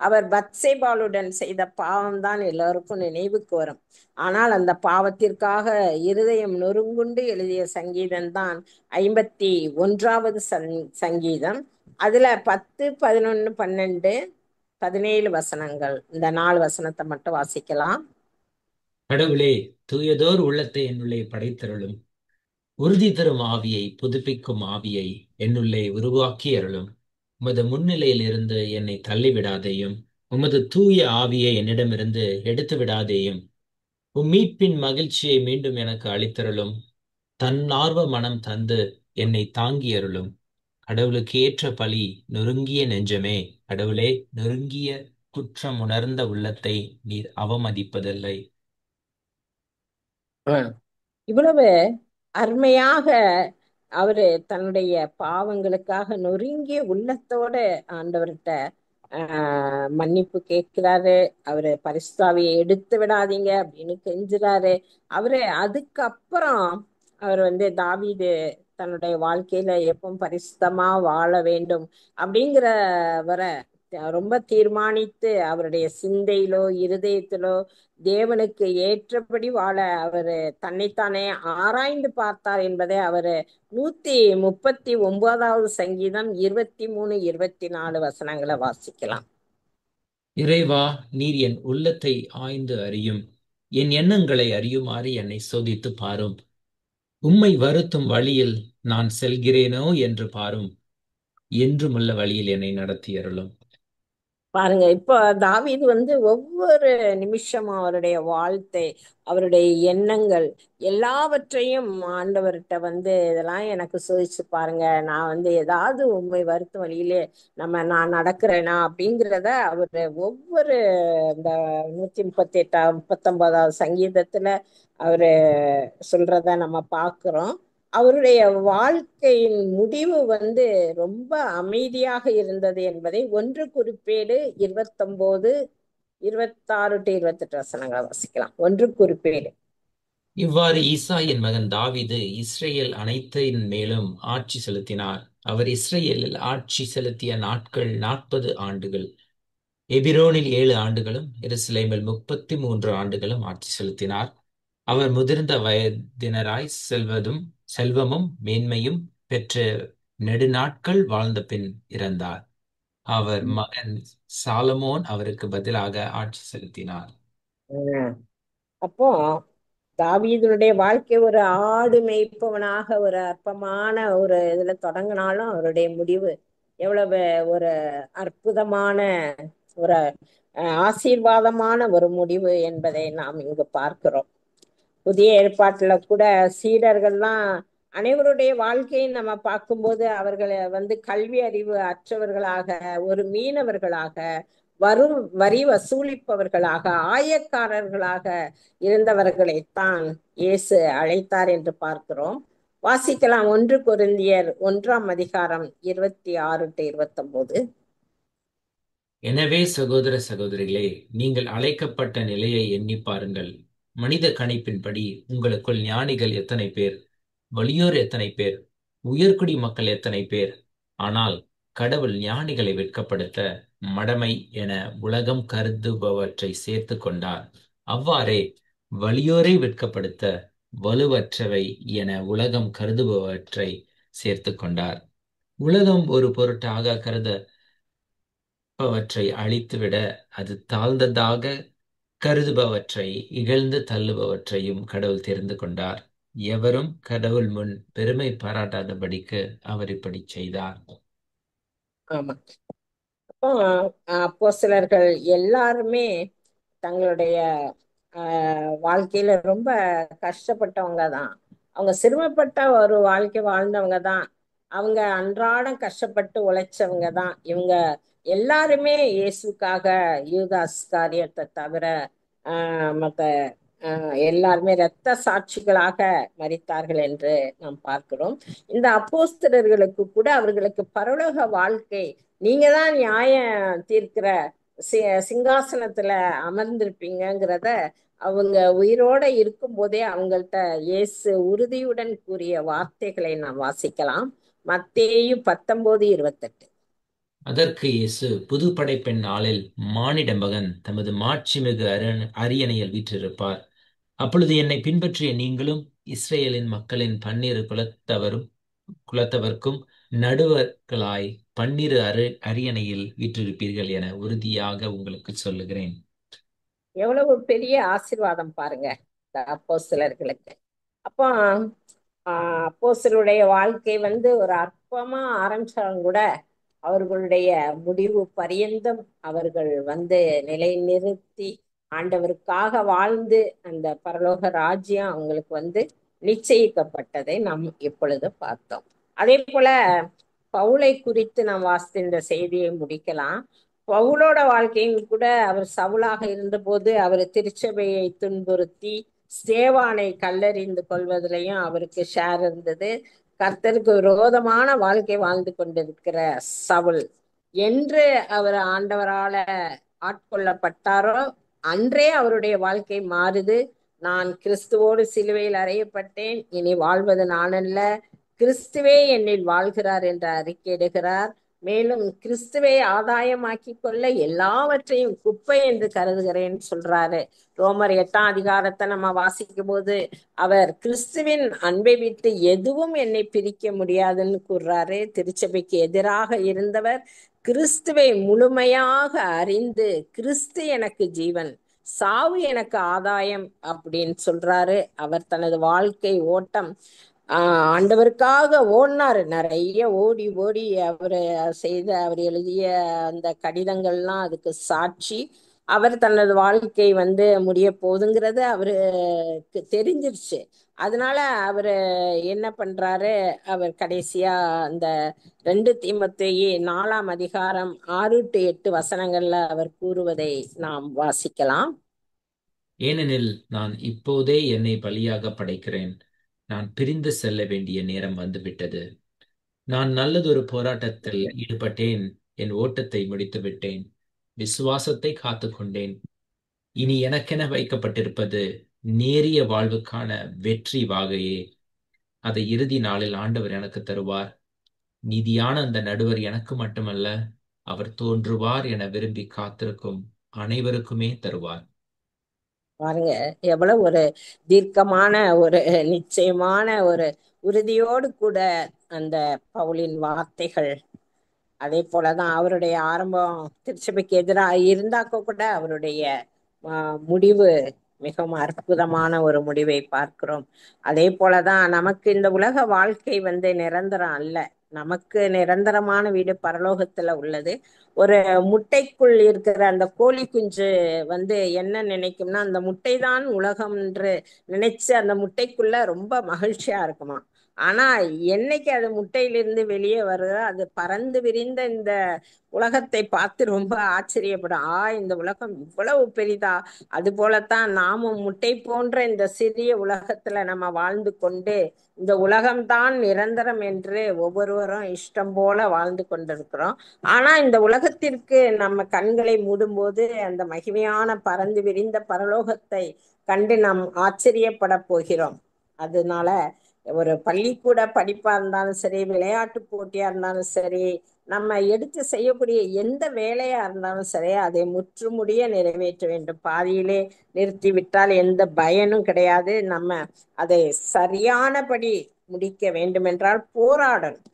அவர் பத்சேபாளுடன் செய்த பாவம்தான் எல்லோருக்கும் நினைவுக்கு வரும். ஆனால் அந்த பாவத்திற்காக இருதயம் நொறுங்குண்டு எழுதிய சங்கீதம் தான் 51வது சங்கீதம். அதுல 10, 11, 12, 17 வசனங்கள். இந்த 4 வசனத்தை மட்டும் வாசிக்கலாம். கடவுளே, தூயதோர் உள்ளத்தை என்னுள்ளே படைத்தருளும். உறுதி தரும் ஆவியை, புதுப்பிக்கும் ஆவியை என்னுள்ளே உருவாக்கி அருளும். உமது முன்னிலையில் இருந்து என்னை தள்ளிவிடாதேயும். உமது தூய ஆவியை என்னிடமிருந்து எடுத்து விடாதேயும். மீட்பின் மகிழ்ச்சியை மீண்டும் எனக்கு அளித்தருளும். தன்னார்வ மனம் தந்து என்னை தாங்கி அருளும். கடவுளுக்கு ஏற்ற பலி நொறுங்கிய நெஞ்சமே. கடவுளே, நொறுங்கிய குற்றம் உணர்ந்த உள்ளத்தை நீர் அவமதிப்பதில்லை. இவ்வளவு அருமையாக அவரு தன்னுடைய பாவங்களுக்காக நொறுங்கிய உள்ளத்தோட ஆண்டவர்கிட்ட மன்னிப்பு கேட்கிறாரு. அவரு பரிசுத்தாவியை எடுத்து விடாதீங்க அப்படின்னு கெஞ்சுறாரு. அதுக்கப்புறம் அவர் தாவீது தன்னுடைய வாழ்க்கையில எப்பவும் பரிசுத்தமா வாழ வேண்டும் அப்படிங்கிற வர ரொம்ப தீர்மானித்து அவருடைய சிந்தையிலோ இருதயத்திலோ தேவனுக்கு ஏற்றபடி வாழ அவரு தன்னைத்தானே ஆராய்ந்து பார்த்தார் என்பதை அவரு 139வது சங்கீதம் 23, 24 வசனங்களை வாசிக்கலாம். இறைவா, நீர் என் உள்ளத்தை ஆய்ந்து அறியும். என் எண்ணங்களை அறியுமாறு என்னை சோதித்து பாரும். உம்மை வருத்தும் வழியில் நான் செல்கிறேனோ என்று பாரும். என்றுமுள்ள வழியில் என்னை நடத்தி அருளும். பாருங்க, இப்போ தாவீது ஒவ்வொரு நிமிஷமும் அவருடைய வாழ்த்தை, அவருடைய எண்ணங்கள் எல்லாவற்றையும் ஆண்டவர்கிட்ட இதெல்லாம் எனக்கு சோதிச்சு பாருங்க, நான் ஏதாவது உண்மை வருத்த வழியிலே நான் நடக்கிறேனா அப்படிங்கிறத அவரு ஒவ்வொரு இந்த 138, 39வது சங்கீதத்துல அவரு சொல்றத நம்ம பார்க்கிறோம். அவருடைய வாழ்க்கையின் முடிவு ரொம்ப அமைதியாக இருந்தது என்பதை 1 குறிப்பேடு 29, 26 to 28 வசனங்களை வாசிக்கலாம். 1 குறிப்பேடு. இவ்வாறு ஈசாயின் மகன் தாவீது இஸ்ரேல் அனைத்தின் மேலும் ஆட்சி செலுத்தினார். அவர் இஸ்ரேலில் ஆட்சி செலுத்திய நாட்கள் 40 ஆண்டுகள். எபிரோனில் 7 ஆண்டுகளும் எருசலேமில் 33 ஆண்டுகளும் ஆட்சி செலுத்தினார். அவர் முதிர்ந்த வயதினராய் செல்வமும் மேன்மையும் பெற்ற நெடுநாட்கள் வாழ்ந்த பின் இறந்தார். அவர் மகன் சாலமோன் அவருக்கு பதிலாக ஆட்சி செலுத்தினார். அப்போ தாவீதுனுடைய வாழ்க்கை ஒரு ஆடு மேய்ப்பவனாக ஒரு அற்பமான ஒரு இதுல தொடங்கினாலும் அவருடைய முடிவு எவ்வளவு ஒரு அற்புதமான ஒரு ஆசீர்வாதமான ஒரு முடிவு என்பதை நாம் இங்கு பார்க்கிறோம். புதிய ஏற்பாட்டுல கூட சீடர்கள்லாம் அனைவருடைய வாழ்க்கையை நம்ம பார்க்கும்போது அவர்களை கல்வி அறிவு அற்றவர்களாக, ஒரு மீனவர்களாக, வரி வசூலிப்பவர்களாக, ஆயக்காரர்களாக இருந்தவர்களைத்தான் இயேசு அழைத்தார் என்று பார்க்கிறோம். வாசிக்கலாம். 1 கொரிந்தியர் 1 26 to 29. எனவே சகோதர சகோதரிகளே, நீங்கள் அழைக்கப்பட்ட நிலையை எண்ணி பாருங்கள். மனித கணிப்பின்படி உங்களுக்குள் ஞானிகள் எத்தனை பேர், வலியோர் எத்தனை பேர், உயர்குடி மக்கள் எத்தனை பேர். ஆனால் கடவுள் ஞானிகளை வெட்கப்படுத்த மடமை என உலகம் கருதுபவற்றை சேர்த்து கொண்டார். அவ்வாறே வலியோரை வெட்கப்படுத்த வலுவற்றவை என உலகம் கருதுபவற்றை சேர்த்து கொண்டார். உலகம் ஒரு பொருட்டாக கருதப்பவற்றை அழித்துவிட அது தாழ்ந்ததாக கருதுபவற்றை இகழ்ந்து தள்ளுபவற்றையும் கடவுள் தெரிந்து கொண்டார். எவரும் கடவுள் முன் பெருமை பாராட்டாதபடிக்கு அவர் இப்படி செய்தார். ஆமா. அப்போ அப்போஸ்தலர்கள் எல்லாருமே தங்களுடைய வாழ்க்கையில ரொம்ப கஷ்டப்பட்டவங்க தான். அவங்க சிரமப்பட்ட ஒரு வாழ்க்கை வாழ்ந்தவங்க தான். அவங்க அன்றாடம் கஷ்டப்பட்டு உழைச்சவங்க தான். இவங்க எல்லாருமே இயேசுக்காக, யூதாஸ் காரியத்தை தவிர மற்ற எல்லாருமே இரத்த சாட்சிகளாக மரித்தார்கள் என்று நாம் பார்க்கிறோம். இந்த அப்போஸ்தலர்களுக்கு கூட அவர்களுக்கு பரலோக வாழ்க்கை, நீங்க தான் நியாயம் தீர்க்கிற சிங்காசனத்துல அமர்ந்திருப்பீங்கிறத அவங்க உயிரோட இருக்கும் போதே அவங்கள்ட்ட இயேசு உறுதியுடன் கூறிய வார்த்தைகளை நாம் வாசிக்கலாம். மத்தேயு 19:28. அதற்கு இயேசு, புது படைப்பின் நாளில் மானிட மகன் தமது மாட்சிமிகு அரியணையில் வீற்றிருப்பார். அப்பொழுது என்னை பின்பற்றிய நீங்களும் இஸ்ரேலின் மக்களின் 12 குலத்தவர்க்கும் நடுவர்களாய் 12 அரியணையில் வீற்றிருப்பீர்கள் என உறுதியாக உங்களுக்கு சொல்லுகிறேன். எவ்வளவு பெரிய ஆசீர்வாதம் பாருங்க இந்த அப்போஸ்தலர்களுக்கு. அப்போ அப்போஸ்தலருடைய வாழ்க்கை ஒரு அற்பமா ஆரம்பிச்சாலும் கூட அவர்களுடைய முடிவு பரியந்தம் அவர்கள் நிலைநிறுத்தி ஆண்டவருக்காக வாழ்ந்து அந்த பரலோக ராஜ்யம் அவங்களுக்கு நிச்சயிக்கப்பட்டதை நாம் இப்பொழுது பார்த்தோம். அதே போல பவுலை குறித்து நாம் வாசித்த இந்த செய்தியை முடிக்கலாம். பவுலோட வாழ்க்கையும் கூட அவர் சவுலாக இருந்தபோது அவர் திருச்சபையை துன்புறுத்தி ஸ்தேவானை கல்லெறிந்து கொள்வதிலையும் அவருக்கு ஷேர் இருந்தது. கர்த்தருக்கு விரோதமான வாழ்க்கை வாழ்ந்து கொண்டிருக்கிற சவுல் என்று அவர் ஆண்டவரால ஆட்கொள்ளப்பட்டாரோ அன்றே அவருடைய வாழ்க்கை மாறுது. நான் கிறிஸ்துவோடு சிலுவையில் அறையப்பட்டேன், இனி வாழ்வது நானல்ல, கிறிஸ்துவே என்னில் வாழ்கிறார் என்று அறிக்கையிடுகிறார். மேலும் கிறிஸ்துவை ஆதாயமாக்கி கொள்ள எல்லாவற்றையும் குப்பை என்று கருதுகிறேன் சொல்றாரு. ரோமர் 8 நம்ம வாசிக்கும் போது அவர் கிறிஸ்துவின் அன்பை விட்டு எதுவும் என்னை பிரிக்க முடியாதுன்னு கூறுறாரு. திருச்சபைக்கு எதிராக இருந்தவர் கிறிஸ்துவை முழுமையாக அறிந்து, கிறிஸ்து எனக்கு ஜீவன், சாவு எனக்கு ஆதாயம் அப்படின்னு சொல்றாரு. அவர் தனது வாழ்க்கை ஓட்டம் ஆண்டவருக்காக ஓடினாரு. நிறைய ஓடி ஓடி அவர் எழுதிய அந்த கடிதங்கள்லாம் அதுக்கு சாட்சி. அவர் தனது வாழ்க்கை முடிய போகுதுங்கிறது அவருக்கு தெரிஞ்சிருச்சு. அதனால அவரு என்ன பண்றாரு, அவர் கடைசியா அந்த 2 தீமோத்தேயு 4 to 8 அவர் கூறுவதை நாம் வாசிக்கலாம். ஏனெனில் நான் இப்போதே என்னை பலியாக படைக்கிறேன். நான் பிரிந்து செல்ல வேண்டிய நேரம் வந்துவிட்டது. நான் நல்லதொரு போராட்டத்தில் ஈடுபட்டேன், என் ஓட்டத்தை முடித்து விட்டேன், விசுவாசத்தை காத்துக்கொண்டேன். இனி எனக்கென வைக்கப்பட்டிருப்பது நேரிய வாழ்வுக்கான வெற்றி வாகையே. அதை இறுதி நாளில் ஆண்டவர் எனக்கு தருவார். நீதியான அந்த நடுவர் எனக்கு மட்டுமல்ல, அவர் தோன்றுவார் என விரும்பி காத்திருக்கும் அனைவருக்குமே தருவார். பாருங்க, எவ்வளவு ஒரு தீர்க்கமான ஒரு நிச்சயமான ஒரு உறுதியோடு கூட அந்த பவுலின் வார்த்தைகள். அதே போலதான் அவருடைய ஆரம்பம் திருச்சபைக்கு எதிராக இருந்தாக்க கூட அவருடைய முடிவு மிகவும் அற்புதமான ஒரு முடிவை பார்க்கிறோம். அதே போலதான் நமக்கு இந்த உலக வாழ்க்கை நிரந்தரம் அல்ல. நமக்கு நிரந்தரமான வீடு பரலோகத்துல உள்ளது. ஒரு முட்டைக்குள் இருக்கிற அந்த கோழி குஞ்சு என்ன நினைக்கும்னா, அந்த முட்டைதான் உலகம் என்று நினைச்சு அந்த முட்டைக்குள்ள ரொம்ப மகிழ்ச்சியா இருக்குமா. ஆனா என்னைக்கு அது முட்டையிலிருந்து வெளியே வருதோ, அது பறந்து விரிந்த இந்த உலகத்தை பார்த்து ரொம்ப ஆச்சரியப்படும். இந்த உலகம் இவ்வளவு பெரிதா. அது போலத்தான் நாமும் முட்டை போன்ற இந்த சிறிய உலகத்துல நம்ம வாழ்ந்து கொண்டு இந்த உலகம்தான் நிரந்தரம் என்று ஒவ்வொருவரும் இஷ்டம் போல வாழ்ந்து கொண்டிருக்கிறோம். ஆனா இந்த உலகத்திற்கு நம்ம கண்களை மூடும்போது அந்த மகிமையான பறந்து விரிந்த பரலோகத்தை கண்டு நாம் ஆச்சரியப்பட போகிறோம். அதனால ஒரு பள்ளிக்கூட படிப்பா இருந்தாலும் சரி, விளையாட்டு போட்டியா இருந்தாலும் சரி, நம்ம எடுத்து செய்யக்கூடிய எந்த வேலையா இருந்தாலும் சரி, அதை முற்றுமுடிய நிறைவேற்ற வேண்டும். பாதியிலே நிறுத்திவிட்டால் எந்த பயனும் கிடையாது. நம்ம அதை சரியானபடி முடிக்க வேண்டுமென்றால் போராடணும்.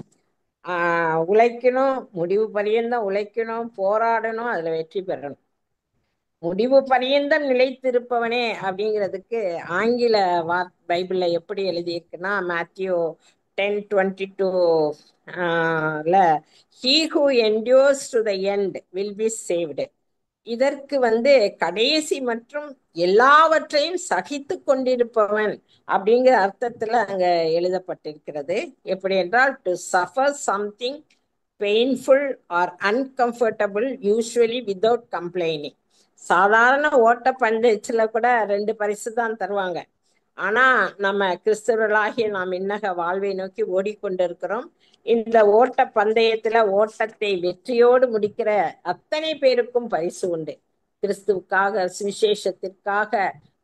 உழைக்கணும், முடிவு பரியந்தம் உழைக்கணும், போராடணும், அதுல வெற்றி பெறணும். முடிவு பரியந்தம் நிலைத்திருப்பவனே அப்படிங்கிறதுக்கு ஆங்கில பைபிள்ல எப்படி எழுதியிருக்குன்னா, Matthew 10:22 he who endures to the end will be saved. இதற்கு கடைசி மற்றும் எல்லாவற்றையும் சகித்து கொண்டிருப்பவன் அப்படிங்கிற அர்த்தத்துல அங்க எழுதப்பட்டிருக்கிறது. எப்படி என்றால், to suffer something painful or uncomfortable usually without complaining. சாதாரண ஓட்ட பந்தயத்துல கூட 2 பரிசு தான் தருவாங்க. ஆனா நம்ம கிறிஸ்தவர்களாகிய நாம் இன்னக வாழ்வை நோக்கி ஓடிக்கொண்டிருக்கிறோம். இந்த ஓட்ட பந்தயத்துல ஓட்டத்தை வெற்றியோடு முடிக்கிற அத்தனை பேருக்கும் பரிசு உண்டு. கிறிஸ்துவுக்காக, சுவிசேஷத்திற்காக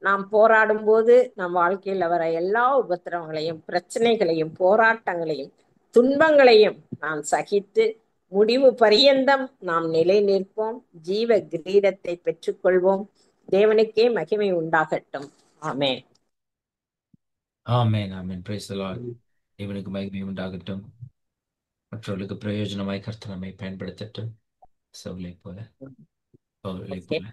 நாம் போராடும் போது நம் வாழ்க்கையில் வர எல்லா உபத்திரவங்களையும், பிரச்சனைகளையும், போராட்டங்களையும், துன்பங்களையும் நாம் சகித்து முடிவு பரியந்தம் நாம் நிலை நிற்போம். ஜீவ கிரீடத்தை பெற்றுக்கொள்வோம். தேவனுக்கே மகிமை உண்டாகட்டும். Amen. Amen, amen. Praise the Lord. தேவனுக்கு மகிமை உண்டாகட்டும். மற்றவர்களுக்கு பிரயோஜனமாய் கர்த்தர் நம்மை பயன்படுத்தட்டும். சவுலை போல, பவுலை போல.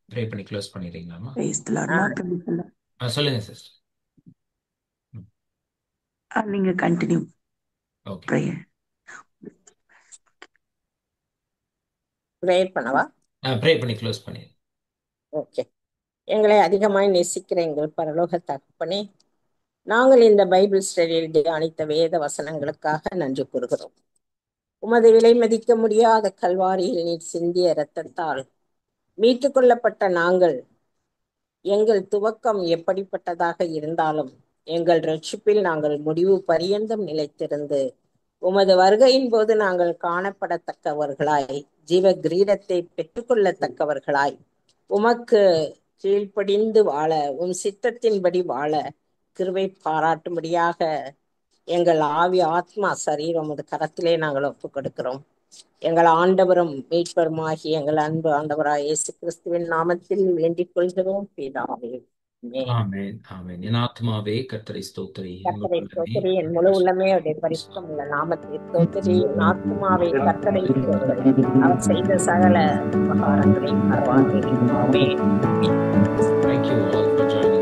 ப்ரே பண்ணி க்ளோஸ் பண்ணிடுறீங்களாமா? Praise the Lord. நான் pray பண்ணலாம். சொல்லுங்க சிஸ்டர். நீங்க கண்டினியூ ஓகே. prayer. ப்ரேயர் பண்ணவா? ப்ரே பண்ணி க்ளோஸ் பண்ணிடுங்க. ஓகே. எங்களை அதிகமாய் நேசிக்கிற எங்கள் பரலோக தகப்பனே, நாங்கள் இந்த பைபிள் ஸ்டடியில் தியானித்த வேத வசனங்களுக்காக நன்றி கூறுகிறோம். உமது விலை மதிக்க முடியாத கல்வாரியில் நீர் சிந்திய இரத்தத்தால் மீட்டு கொள்ளப்பட்ட நாங்கள், எங்கள் துவக்கம் எப்படிப்பட்டதாக இருந்தாலும் எங்கள் ரட்சிப்பில் நாங்கள் முடிவு பரியந்தம் நிலைத்திருந்து உமது வருகையின் போது நாங்கள் காணப்படத்தக்கவர்களாய், ஜீவ கிரீடத்தை பெற்றுக்கொள்ளத்தக்கவர்களாய், உமக்கு கீழ்ப்படிந்து வாழ, உம் சித்தத்தின்படி வாழ கிருபை பாராட்டும்படியாக எங்கள் ஆவி, ஆத்மா, சரீரம் உமது கரத்திலே நாங்கள் ஒப்புக் கொடுக்கிறோம். எங்கள் ஆண்டவரும் மீட்பருமாகி எங்கள் அன்பு ஆண்டவராய் இயேசு கிறிஸ்துவின் நாமத்தில் வேண்டிக் கொள்கிறோம் பிதாவே. ஆமென், ஆமென். என் ஆத்மாவே கர்த்தரை ஸ்தோத்திரி, கர்த்தரை ஸ்தோத்திரி, என் முழு உள்ளமே அவருடைய பரிசுத்தம் உள்ள நாமத்தை ஸ்தோத்திரி. என் ஆத்மாவை கர்த்தரை ஸ்தோத்திரி, அவர் செய்த சகல உபகாரங்களை மறவாதே. ஆமென். Thank you all for joining